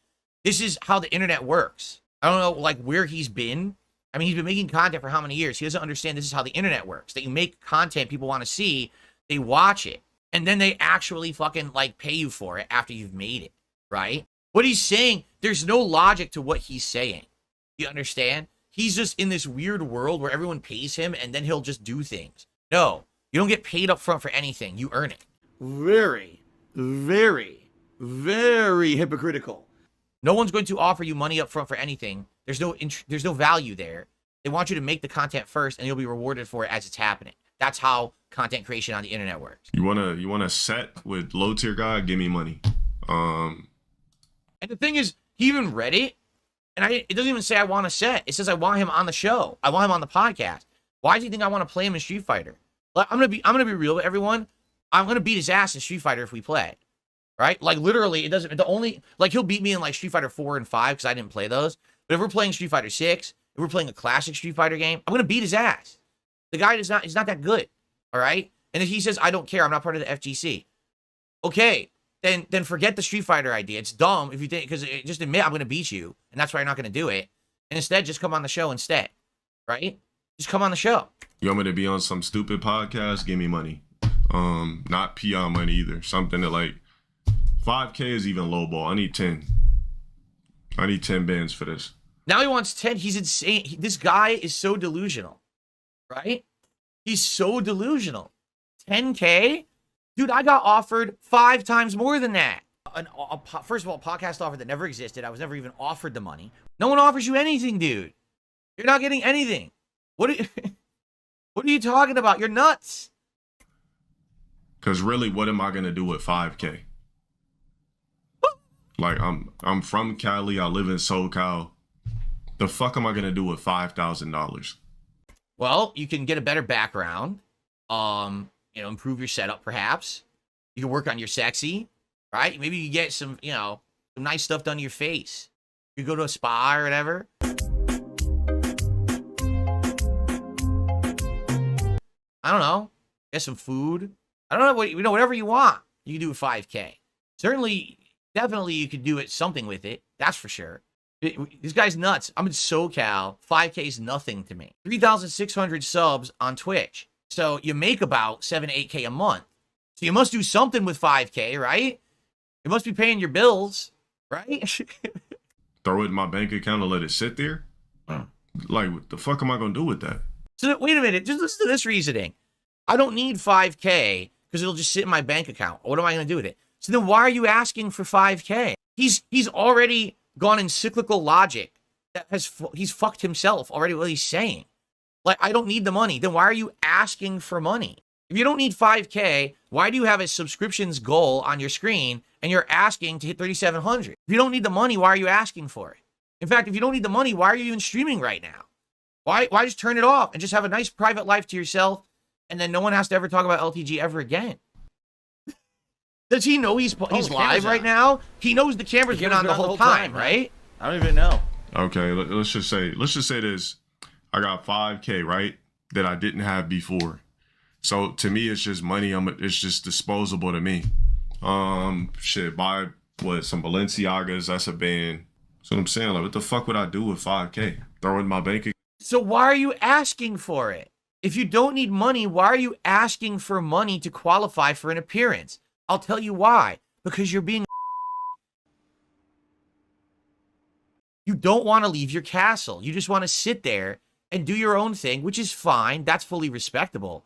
This is how the internet works. I don't know, like, where he's been. I mean, he's been making content for how many years? He doesn't understand this is how the internet works. That you make content people want to see, they watch it, and then they actually fucking, like, pay you for it after you've made it, right? What he's saying, there's no logic to what he's saying. You understand? He's just in this weird world where everyone pays him, and then he'll just do things. No, you don't get paid up front for anything. You earn it. Very, very, very hypocritical. No one's going to offer you money up front for anything. There's no value there. They want you to make the content first, and you'll be rewarded for it as it's happening. That's how content creation on the internet works. You wanna set with LowTierGod? Give me money. And the thing is, he even read it, and it doesn't even say I want a set. It says I want him on the show. I want him on the podcast. Why does he think I want to play him in Street Fighter? Like, I'm gonna be real with everyone. I'm gonna beat his ass in Street Fighter if we play. Right? Like, literally, it doesn't, like, he'll beat me in, like, Street Fighter 4 and 5, because I didn't play those. But if we're playing Street Fighter 6, if we're playing a classic Street Fighter game, I'm going to beat his ass. The guy he's not that good, all right? And if he says, I don't care, I'm not part of the FGC. Okay, then forget the Street Fighter idea. It's dumb if you think, because just admit I'm going to beat you, and that's why you're not going to do it. And instead, just come on the show instead, right? Just come on the show. You want me to be on some stupid podcast? Give me money. Not peon money either. Something that, like, 5K is even lowball. I need 10. I need 10 bands for this. Now he wants 10. He's insane. This guy is so delusional, right? He's so delusional. 10K? Dude, I got offered 5 times more than that. First of all, a podcast offer that never existed. I was never even offered the money. No one offers you anything, dude. You're not getting anything. What are you talking about? You're nuts. Because really, what am I going to do with 5K? Like, I'm from Cali. I live in SoCal. The fuck am I going to do with $5,000? Well, you can get a better background. Improve your setup, perhaps. You can work on your sexy, right? Maybe you get some nice stuff done to your face. You go to a spa or whatever. I don't know. Get some food. I don't know whatever you want. You can do with 5K. Certainly, definitely you could do something with it. That's for sure. This guy's nuts. I'm in SoCal. 5K is nothing to me. 3,600 subs on Twitch. So you make about 7, 8K a month. So you must do something with 5K, right? It must be paying your bills, right? Throw it in my bank account and let it sit there? Like, what the fuck am I going to do with that? So wait a minute. Just listen to this reasoning. I don't need 5K because it'll just sit in my bank account. What am I going to do with it? So then why are you asking for 5K? He's already gone in cyclical logic. He's fucked himself already what he's saying. Like, I don't need the money. Then why are you asking for money? If you don't need 5K, why do you have a subscriptions goal on your screen and you're asking to hit 3,700? If you don't need the money, why are you asking for it? In fact, if you don't need the money, why are you even streaming right now? Why just turn it off and just have a nice private life to yourself, and then no one has to ever talk about LTG ever again? Does he know he's live right now? He knows the camera's been on the whole time, right? I don't even know. Okay, let's just say this. I got 5K, right? That I didn't have before. So to me, it's just money. It's just disposable to me. Shit, buy some Balenciagas. That's a band. That's what I'm saying. Like, what the fuck would I do with 5K? Throw it in my bank account. So why are you asking for it? If you don't need money, why are you asking for money to qualify for an appearance? I'll tell you why. Because you're being... You don't want to leave your castle. You just want to sit there and do your own thing, which is fine. That's fully respectable.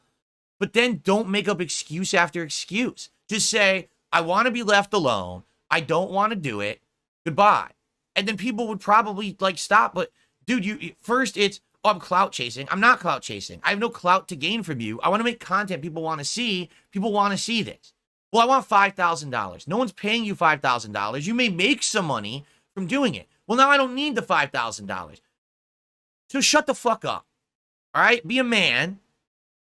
But then don't make up excuse after excuse. Just say, I want to be left alone. I don't want to do it. Goodbye. And then people would probably like stop. But dude, first it's, oh, I'm clout chasing. I'm not clout chasing. I have no clout to gain from you. I want to make content people want to see. People want to see this. Well, I want $5,000. No one's paying you $5,000. You may make some money from doing it. Well, now I don't need the $5,000. So shut the fuck up. All right? Be a man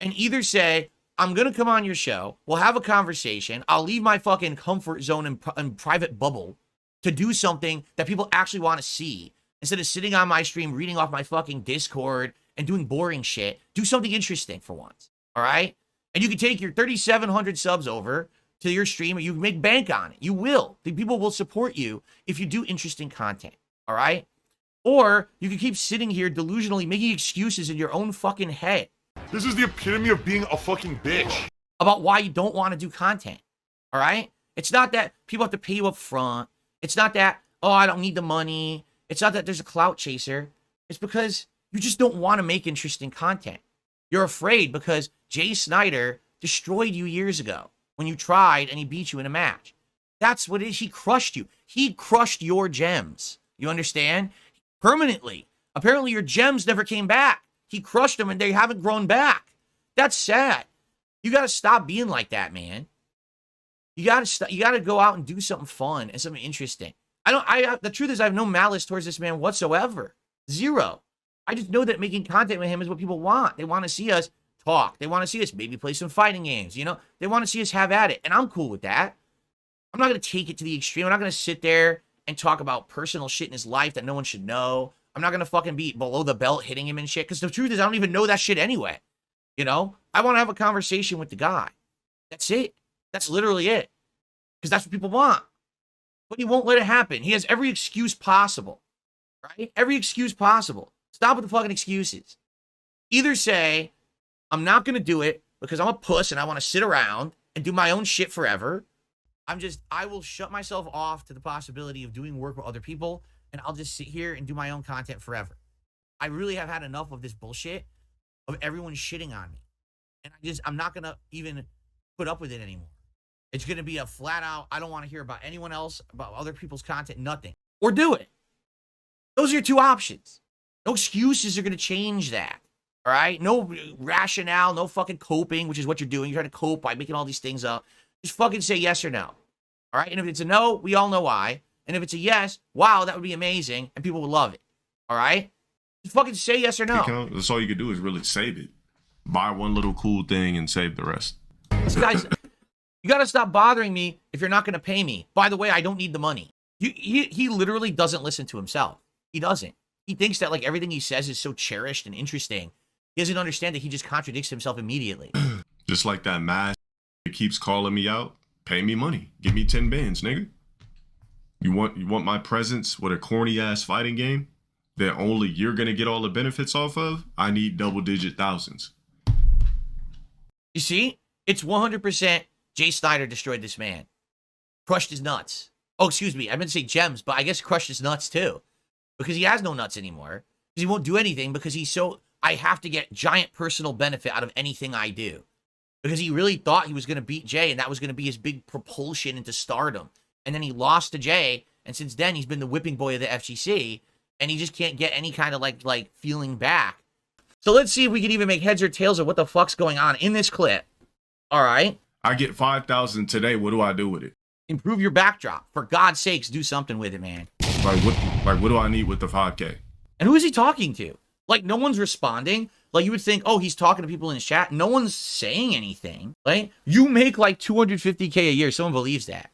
and either say, I'm going to come on your show. We'll have a conversation. I'll leave my fucking comfort zone and private bubble to do something that people actually want to see. Instead of sitting on my stream, reading off my fucking Discord and doing boring shit, do something interesting for once. All right? And you can take your 3,700 subs over to your stream and you can make bank on it. You will. The people will support you if you do interesting content. All right? Or you can keep sitting here delusionally making excuses in your own fucking head. This is the epitome of being a fucking bitch. About why you don't want to do content. All right? It's not that people have to pay you up front. It's not that, oh, I don't need the money. It's not that there's a clout chaser. It's because you just don't want to make interesting content. You're afraid because Jay Snyder destroyed you years ago when you tried and he beat you in a match. That's what it is. He crushed you. He crushed your gems. You understand? Permanently. Apparently your gems never came back. He crushed them and they haven't grown back. That's sad. You got to stop being like that, man. You got to go out and do something fun and something interesting. The truth is I have no malice towards this man whatsoever. Zero. I just know that making content with him is what people want. They want to see us talk. They want to see us maybe play some fighting games, you know? They want to see us have at it. And I'm cool with that. I'm not going to take it to the extreme. I'm not going to sit there and talk about personal shit in his life that no one should know. I'm not going to fucking be below the belt hitting him and shit. Because the truth is I don't even know that shit anyway. You know? I want to have a conversation with the guy. That's it. That's literally it. Because that's what people want. But he won't let it happen. He has every excuse possible. Right? Every excuse possible. Stop with the fucking excuses. Either say, I'm not going to do it because I'm a puss and I want to sit around and do my own shit forever. I will shut myself off to the possibility of doing work with other people and I'll just sit here and do my own content forever. I really have had enough of this bullshit of everyone shitting on me. And I'm not going to even put up with it anymore. It's going to be a flat out, I don't want to hear about anyone else, about other people's content, nothing. Or do it. Those are your two options. No excuses are going to change that. All right? No rationale, no fucking coping, which is what you're doing. You're trying to cope by making all these things up. Just fucking say yes or no. All right? And if it's a no, we all know why. And if it's a yes, wow, that would be amazing. And people would love it. All right? Just fucking say yes or no. That's all you can do is really save it. Buy one little cool thing and save the rest. This guy's... You got to stop bothering me if you're not going to pay me. By the way, I don't need the money. He literally doesn't listen to himself. He doesn't. He thinks that like everything he says is so cherished and interesting. He doesn't understand that he just contradicts himself immediately. Just like that mask that keeps calling me out. Pay me money. Give me 10 bands, nigga. You want my presence with a corny ass fighting game that only you're going to get all the benefits off of? I need double-digit thousands. You see? It's 100% Jay Snyder destroyed this man. crushed his nuts. Oh, excuse me. I meant to say gems, but I guess crushed his nuts too. Because he has no nuts anymore. Because he won't do anything because he's so... I have to get giant personal benefit out of anything I do. Because he really thought he was going to beat Jay, and that was going to be his big propulsion into stardom. And then he lost to Jay, and since then he's been the whipping boy of the FGC, and he just can't get any kind of like feeling back. So let's see if we can even make heads or tails of what the fuck's going on in this clip. All right. I get 5,000 today. What do I do with it? Improve your backdrop. For God's sakes, do something with it, man. Like what do I need with the 5K? And who is he talking to? Like, no one's responding. Like, you would think, oh, he's talking to people in his chat. No one's saying anything. Right? You make like 250K a year. Someone believes that.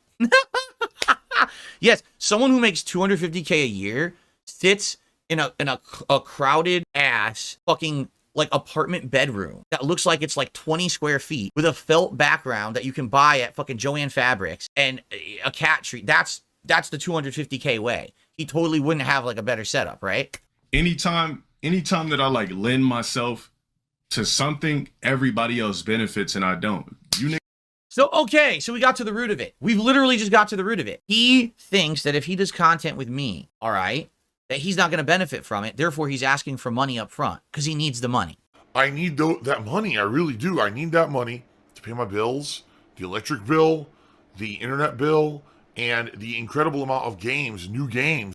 Yes, someone who makes 250K a year sits in a crowded ass fucking like apartment bedroom that looks like it's like 20 square feet with a felt background that you can buy at fucking Joann Fabrics and a cat tree. That's the 250K way. He totally wouldn't have like a better setup, right? Anytime that I like lend myself to something, everybody else benefits and I don't. So, okay, so we got to the root of it. We've literally just got to the root of it. He thinks that if he does content with me, all right, that he's not going to benefit from it. Therefore, he's asking for money up front because he needs the money. I need that money. I really do. I need that money to pay my bills, the electric bill, the internet bill, and the incredible amount of games, new games.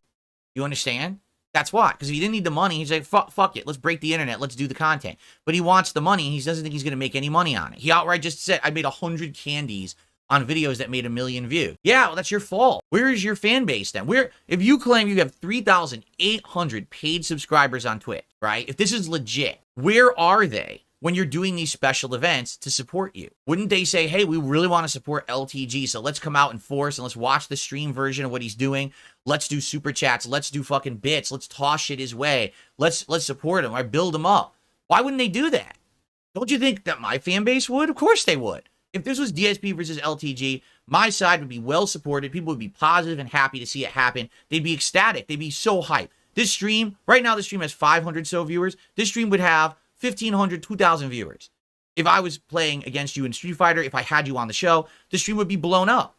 You understand? That's why. Because if he didn't need the money, he's like, fuck it. Let's break the internet. Let's do the content. But he wants the money. And he doesn't think he's going to make any money on it. He outright just said, I made 100 candies on videos that made 1 million views. Yeah, well, that's your fault. Where is your fan base then? If you claim you have 3,800 paid subscribers on Twitch, right? If this is legit, where are they when you're doing these special events to support you? Wouldn't they say, hey, we really want to support LTG, so let's come out in force and let's watch the stream version of what he's doing. Let's do super chats. Let's do fucking bits. Let's toss shit his way. Let's support him or build him up. Why wouldn't they do that? Don't you think that my fan base would? Of course they would. If this was DSP versus LTG, my side would be well supported. People would be positive and happy to see it happen. They'd be ecstatic. They'd be so hyped. This stream, right now, this stream has 500 so viewers. This stream would have 1,500, 2,000 viewers. If I was playing against you in Street Fighter, if I had you on the show, the stream would be blown up.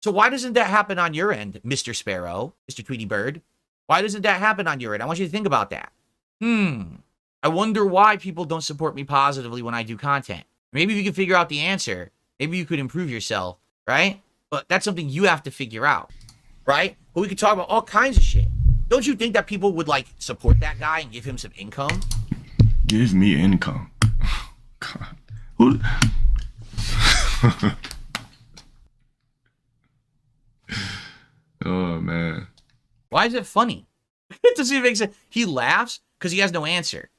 So why doesn't that happen on your end, Mr. Sparrow, Mr. Tweety Bird? Why doesn't that happen on your end? I want you to think about that. I wonder why people don't support me positively when I do content. Maybe if you can figure out the answer, maybe you could improve yourself, right? But that's something you have to figure out, right? But we could talk about all kinds of shit. Don't you think that people would like support that guy and give him some income? Give me income. God. Who? Oh, man. Why is it funny? It doesn't even make sense. He laughs because he has no answer.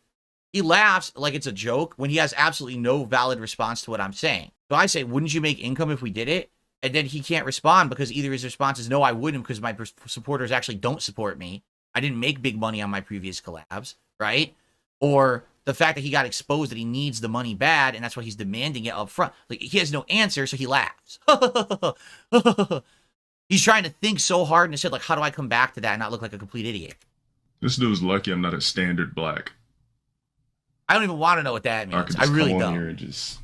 He laughs like it's a joke when he has absolutely no valid response to what I'm saying. So I say, wouldn't you make income if we did it? And then he can't respond because either his response is, no, I wouldn't because my supporters actually don't support me. I didn't make big money on my previous collabs, right? Or the fact that he got exposed that he needs the money bad and that's why he's demanding it up front. Like, he has no answer, so he laughs. He's trying to think so hard in his head, like, how do I come back to that and not look like a complete idiot? This dude's lucky I'm not a standard black. I don't even want to know what that means. I really don't. Here and just...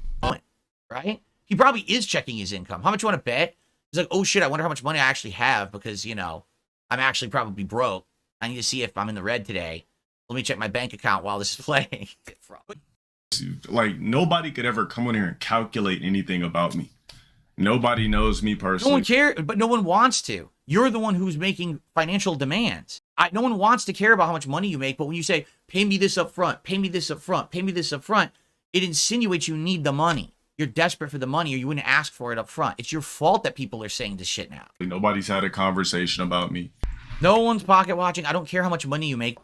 Right? He probably is checking his income. How much you want to bet? He's like, oh shit, I wonder how much money I actually have because, you know, I'm actually probably broke. I need to see if I'm in the red today. Let me check my bank account while this is playing. Like, nobody could ever come in here and calculate anything about me. Nobody knows me personally. No one cares, but no one wants to. You're the one who's making financial demands. No one wants to care about how much money you make, but when you say, pay me this up front, pay me this up front, pay me this up front, it insinuates you need the money. You're desperate for the money or you wouldn't ask for it up front. It's your fault that people are saying this shit now. Nobody's had a conversation about me. No one's pocket watching. I don't care how much money you make.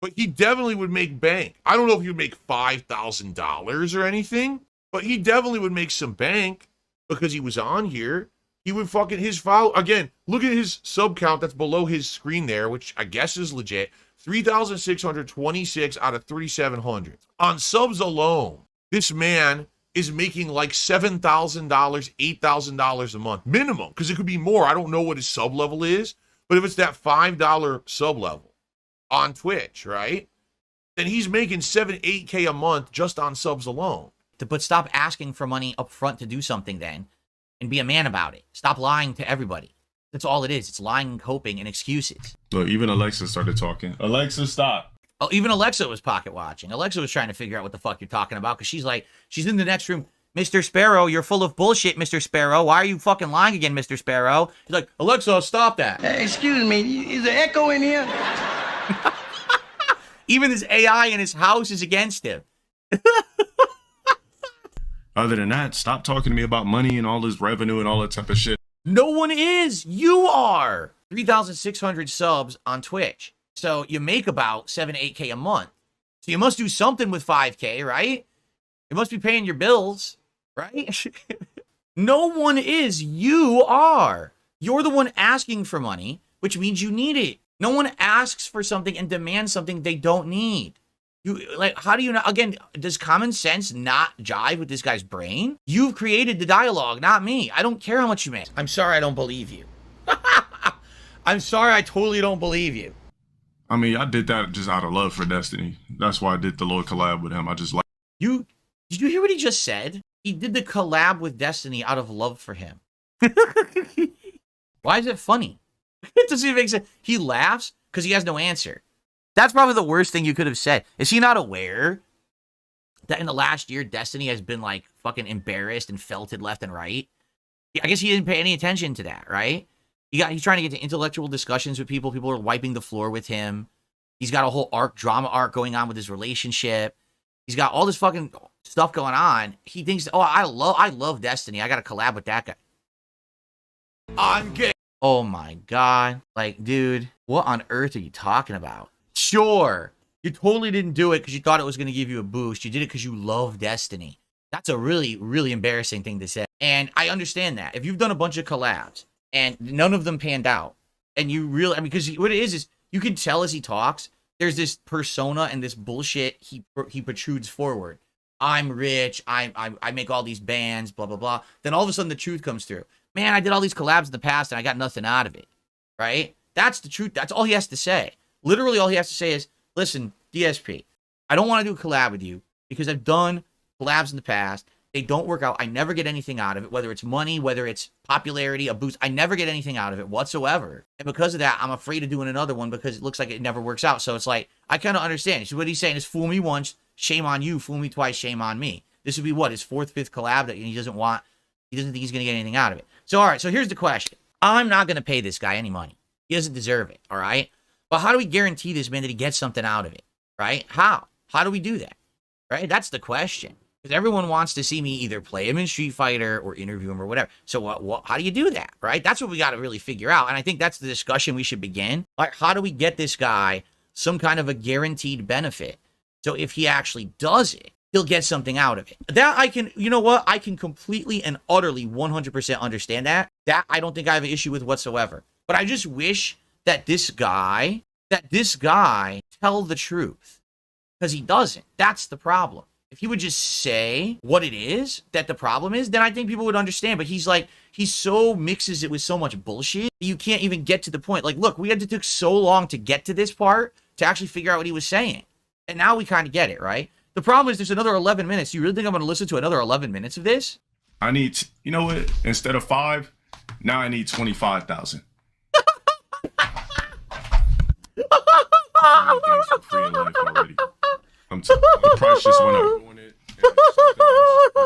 But he definitely would make bank. I don't know if he would make $5,000 or anything, but he definitely would make some bank because he was on here. He would fucking, his follow, again, look at his sub count that's below his screen there, which I guess is legit. 3,626 out of 3,700. On subs alone, this man is making like $7,000, $8,000 a month minimum, because it could be more. I don't know what his sub level is, but if it's that $5 sub level on Twitch, right, then he's making 7, 8K a month just on subs alone. But stop asking for money up front to do something then. and be a man about it. Stop lying to everybody. That's all it is. It's lying and coping and excuses. Look, even Alexa started talking. Alexa, stop. Oh, even Alexa was pocket watching. Alexa was trying to figure out what the fuck you're talking about because she's in the next room. Mr. Sparrow, you're full of bullshit, Mr. Sparrow. Why are you fucking lying again, Mr. Sparrow? He's like, Alexa, stop that. Excuse me, is there echo in here? Even his AI in his house is against him. Other than that, stop talking to me about money and all this revenue and all that type of shit. No one is. You are. 3,600 subs on Twitch. So you make about 7 to 8K a month. So you must do something with 5K, right? You must be paying your bills, right? No one is. You are. You're the one asking for money, which means you need it. No one asks for something and demands something they don't need. You like, how do you know? Again, does common sense not jive with this guy's brain? You've created the dialogue, not me. I don't care how much you make. I'm sorry I don't believe you. I'm sorry I totally don't believe you. I mean, I did that just out of love for Destiny. That's why I did the little collab with him. I just like. Did you hear what he just said? He did the collab with Destiny out of love for him. Why is it funny? It doesn't even make sense. He laughs because he has no answer. That's probably the worst thing you could have said. Is he not aware that in the last year, Destiny has been like fucking embarrassed and felted left and right? I guess he didn't pay any attention to that, right? He's trying to get to intellectual discussions with people. People are wiping the floor with him. He's got a whole drama arc going on with his relationship. He's got all this fucking stuff going on. He thinks, oh, I love Destiny. I got to collab with that guy. I'm gay. Oh my God. Like, dude, what on earth are you talking about? Sure, you totally didn't do it because you thought it was going to give you a boost. You did it because you love Destiny. That's a really, really embarrassing thing to say. And I understand that. If you've done a bunch of collabs and none of them panned out, and you really, I mean, because what it is you can tell as he talks, there's this persona and this bullshit he protrudes forward. I'm rich. I make all these bands, blah, blah, blah. Then all of a sudden the truth comes through. Man, I did all these collabs in the past and I got nothing out of it, right? That's the truth. That's all he has to say. Literally all he has to say is, listen, DSP, I don't want to do a collab with you because I've done collabs in the past. They don't work out. I never get anything out of it, whether it's money, whether it's popularity, a boost. I never get anything out of it whatsoever. And because of that, I'm afraid of doing another one because it looks like it never works out. So it's like, I kind of understand. So what he's saying is, fool me once, shame on you. Fool me twice, shame on me. This would be what, his fourth, fifth collab that he doesn't think he's going to get anything out of it. So, all right, so here's the question. I'm not going to pay this guy any money. He doesn't deserve it, all right? But how do we guarantee this man that he gets something out of it, right? How? How do we do that, right? That's the question. Because everyone wants to see me either play him in Street Fighter or interview him or whatever. So how do you do that, right? That's what we got to really figure out. And I think that's the discussion we should begin. Like, how do we get this guy some kind of a guaranteed benefit? So if he actually does it, he'll get something out of it. That I can, you know what? I can completely and utterly 100% understand that. That I don't think I have an issue with whatsoever. But I just wish that this guy tell the truth. Because he doesn't. That's the problem. If he would just say what it is that the problem is, then I think people would understand. But he's like, he so mixes it with so much bullshit, you can't even get to the point. Like, look, we had to take so long to get to this part to actually figure out what he was saying. And now we kind of get it, right? The problem is there's another 11 minutes. You really think I'm going to listen to another 11 minutes of this? I need, you know what? Instead of 5, now I need 25,000. Free in life already. The price just went up. Doing it, and something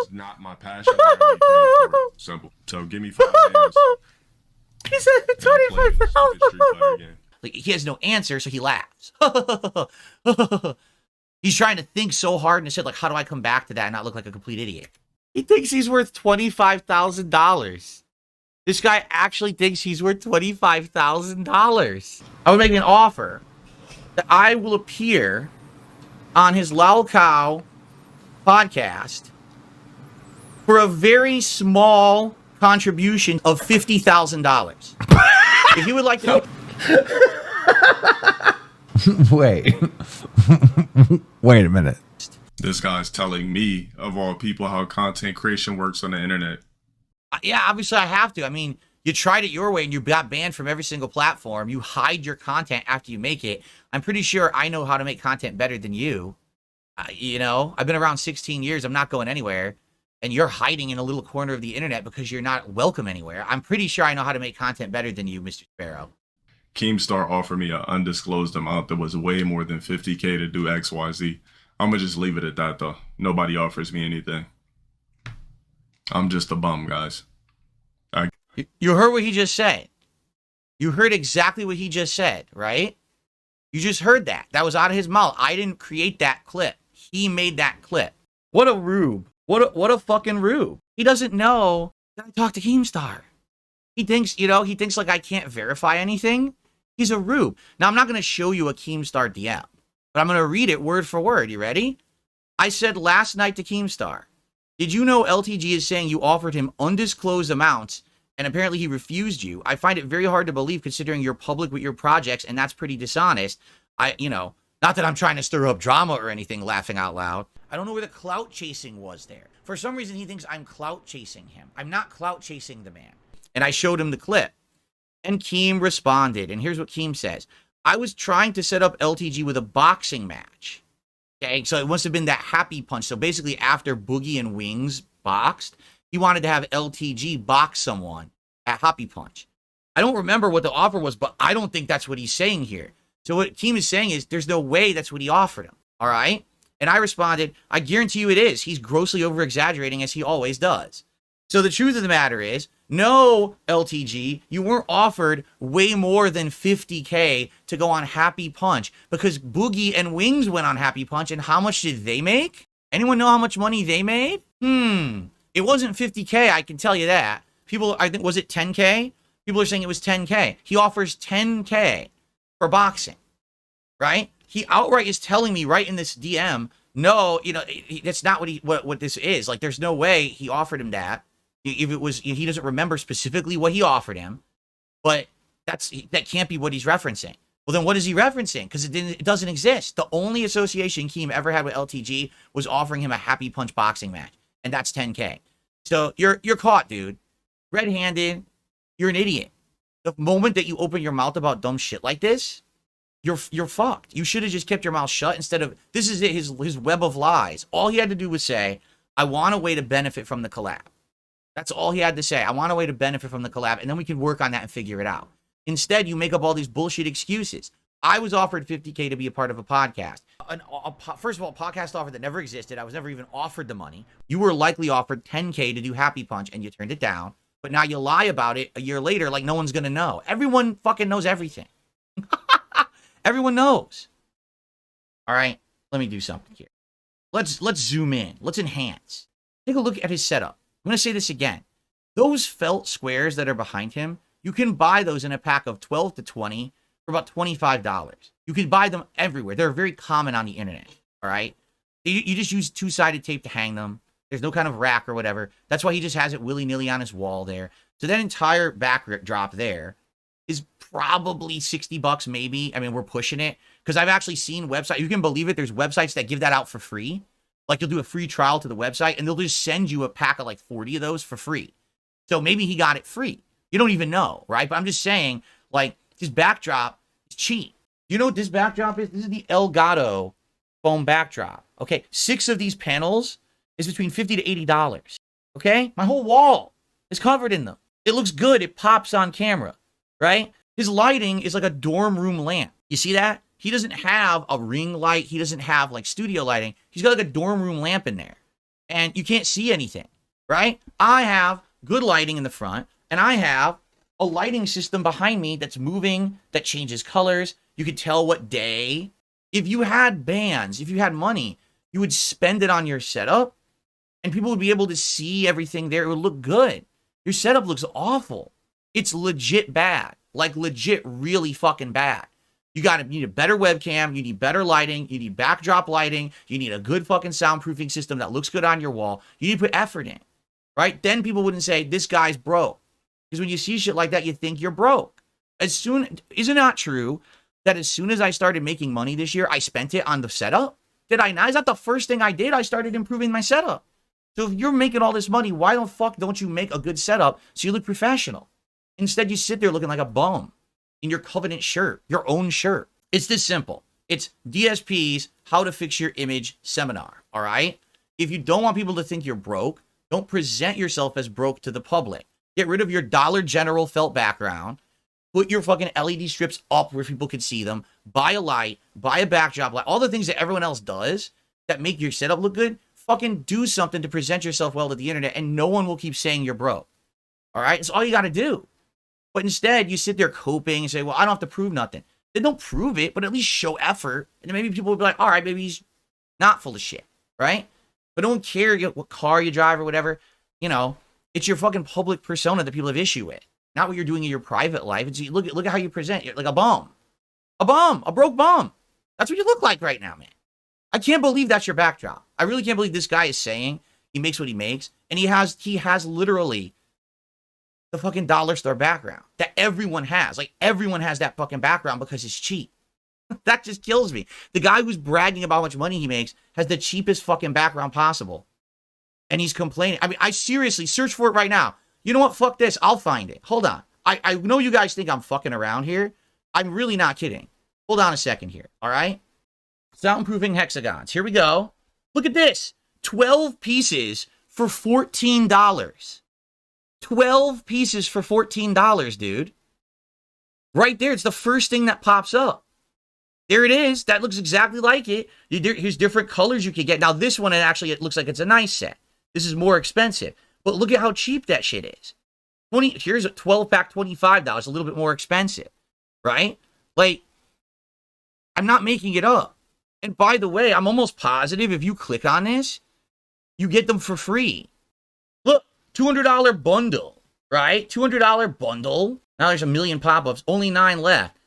is not my passion. I already paid for it. Simple. So give me 5 days. He said 25,000. Like, he has no answer, so he laughs. He's trying to think so hard in his head, like, how do I come back to that and not look like a complete idiot? He thinks he's worth $25,000. This guy actually thinks he's worth $25,000. I would make an offer that I will appear on his Lol Cow podcast for a very small contribution of $50,000. If you would like to... Wait a minute. This guy's telling me, of all people, how content creation works on the internet. Yeah, obviously I have to. I mean, you tried it your way and you got banned from every single platform. You hide your content after you make it. I'm pretty sure I know how to make content better than you. You know, I've been around 16 years. I'm not going anywhere. and you're hiding in a little corner of the internet because you're not welcome anywhere. I'm pretty sure I know how to make content better than you, Mr. Sparrow. Keemstar offered me an undisclosed amount that was way more than 50K to do XYZ. I'm gonna just leave it at that though. Nobody offers me anything. I'm just a bum, guys. You heard what he just said. You heard exactly what he just said, right? You just heard that. That was out of his mouth. I didn't create that clip. He made that clip. What a rube. What a fucking rube. He doesn't know that I talked to Keemstar. He thinks, he thinks like I can't verify anything. He's a rube. Now, I'm not going to show you a Keemstar DM, but I'm going to read it word for word. You ready? I said last night to Keemstar, did you know LTG is saying you offered him undisclosed amounts and apparently he refused you? I find it very hard to believe considering you're public with your projects, and that's pretty dishonest. Not that I'm trying to stir up drama or anything, laughing out loud. I don't know where the clout chasing was there. For some reason, he thinks I'm clout chasing him. I'm not clout chasing the man. And I showed him the clip. And Keem responded. And here's what Keem says. I was trying to set up LTG with a boxing match. Okay, so it must have been that happy punch. So basically, after Boogie and Wings boxed, he wanted to have LTG box someone at Happy Punch. I don't remember what the offer was, but I don't think that's what he's saying here. So what Keem is saying is there's no way that's what he offered him. All right? And I responded, I guarantee you it is. He's grossly over-exaggerating as he always does. So the truth of the matter is, no, LTG, you weren't offered way more than 50K to go on Happy Punch because Boogie and Wings went on Happy Punch, and how much did they make? Anyone know how much money they made? It wasn't 50K, I can tell you that. People, I think, was it 10K? People are saying it was 10K. He offers 10K for boxing, right? He outright is telling me right in this DM, no, that's not what this is. Like, there's no way he offered him that. If it was, he doesn't remember specifically what he offered him, but that can't be what he's referencing. Well, then what is he referencing? Because it doesn't exist. The only association Keem ever had with LTG was offering him a Happy Punch boxing match, and that's 10K. So you're caught, dude. Red-handed. You're an idiot. The moment that you open your mouth about dumb shit like this, you're fucked. You should have just kept your mouth shut instead of, this is it, his web of lies. All he had to do was say, I want a way to benefit from the collab. That's all he had to say. I want a way to benefit from the collab, and then we can work on that and figure it out. Instead, you make up all these bullshit excuses. I was offered 50K to be a part of a podcast. First of all, a podcast offer that never existed. I was never even offered the money. You were likely offered 10K to do Happy Punch, and you turned it down. But now you lie about it a year later like no one's going to know. Everyone fucking knows everything. Everyone knows. All right, let me do something here. Let's zoom in. Let's enhance. Take a look at his setup. I'm going to say this again. Those felt squares that are behind him, you can buy those in a pack of 12 to 20 for about $25. You can buy them everywhere. They're very common on the internet, all right? You just use two-sided tape to hang them. There's no kind of rack or whatever. That's why he just has it willy-nilly on his wall there. So that entire backdrop there is probably $60 maybe. I mean, we're pushing it because I've actually seen websites. You can believe it. There's websites that give that out for free. Like, you'll do a free trial to the website, and they'll just send you a pack of like 40 of those for free. So maybe he got it free. You don't even know, right? But I'm just saying, like, this backdrop is cheap. You know what this backdrop is? This is the Elgato foam backdrop. Okay, 6 of these panels is between $50 to $80. Okay? My whole wall is covered in them. It looks good. It pops on camera, right? His lighting is like a dorm room lamp. You see that? He doesn't have a ring light. He doesn't have like studio lighting. He's got like a dorm room lamp in there. And you can't see anything, right? I have good lighting in the front, and I have a lighting system behind me that's moving, that changes colors. You could tell what day. If you had bands, if you had money, you would spend it on your setup, and people would be able to see everything there. It would look good. Your setup looks awful. It's legit bad. Like, legit really fucking bad. You need a better webcam, you need better lighting, you need backdrop lighting, you need a good fucking soundproofing system that looks good on your wall. You need to put effort in, right? Then people wouldn't say, this guy's broke. Because when you see shit like that, you think you're broke. Isn't it not true that as soon as I started making money this year, I spent it on the setup? Did I not? Is that the first thing I did? I started improving my setup. So if you're making all this money, why the fuck don't you make a good setup so you look professional? Instead, you sit there looking like a bum in your Covenant shirt, your own shirt. It's this simple. It's DSP's How to Fix Your Image seminar, all right? If you don't want people to think you're broke, Don't present yourself as broke to the public. Get rid of your Dollar General felt background. Put your fucking LED strips up where people can see them. Buy a light. Buy a backdrop light. All the things that everyone else does that make your setup look good. Fucking do something to present yourself well to the internet, and no one will keep saying you're broke. All right? It's all you got to do. But instead, you sit there coping and say, well, I don't have to prove nothing. Then don't prove it, but at least show effort. And then maybe people will be like, all right, maybe he's not full of shit, right? But don't care what car you drive or whatever. You know, it's your fucking public persona that people have issue with. Not what you're doing in your private life. It's, look at how you present. You're like a bum. A broke bum. That's what you look like right now, man. I can't believe that's your backdrop. I really can't believe this guy is saying he makes what he makes. And he has literally the fucking dollar store background that everyone has. Like, everyone has that fucking background because it's cheap. That just kills me. The guy who's bragging about how much money he makes has the cheapest fucking background possible. And he's complaining. I mean, I seriously, search for it right now. You know what? Fuck this. I'll find it. Hold on. I know you guys think I'm fucking around here. I'm really not kidding. Hold on a second here. All right? Soundproofing hexagons. Here we go. Look at this. 12 pieces for $14. 12 pieces for $14, dude. Right there. It's the first thing that pops up. There it is. That looks exactly like it. Here's different colors you can get. Now, this one, it looks like it's a nice set. This is more expensive. But look at how cheap that shit is. Here's a 12-pack, $25. A little bit more expensive. Right? Like, I'm not making it up. And by the way, I'm almost positive if you click on this, you get them for free. Look, $200 bundle. Right? $200 bundle. Now there's a million pop-ups. Only 9 left.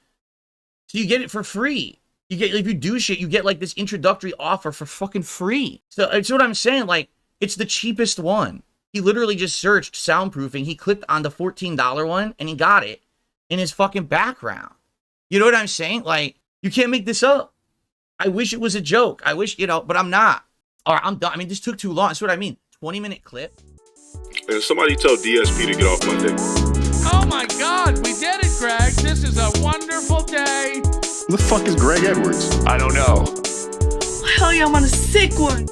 So you get it for free. You get, if you do shit, you get like this introductory offer for fucking free. So it's what I'm saying. Like, it's the cheapest one. He literally just searched soundproofing. He clicked on the $14 one and he got it in his fucking background. You know what I'm saying? Like, you can't make this up. I wish it was a joke. I wish, but I'm not. All right, I'm done. I mean, this took too long. That's what I mean. 20-minute clip. And somebody tell DSP to get off my dick. Oh my God, we did it, Greg. This is a wonderful day. Who the fuck is Greg Edwards? I don't know. Hell yeah, I'm on a sick one.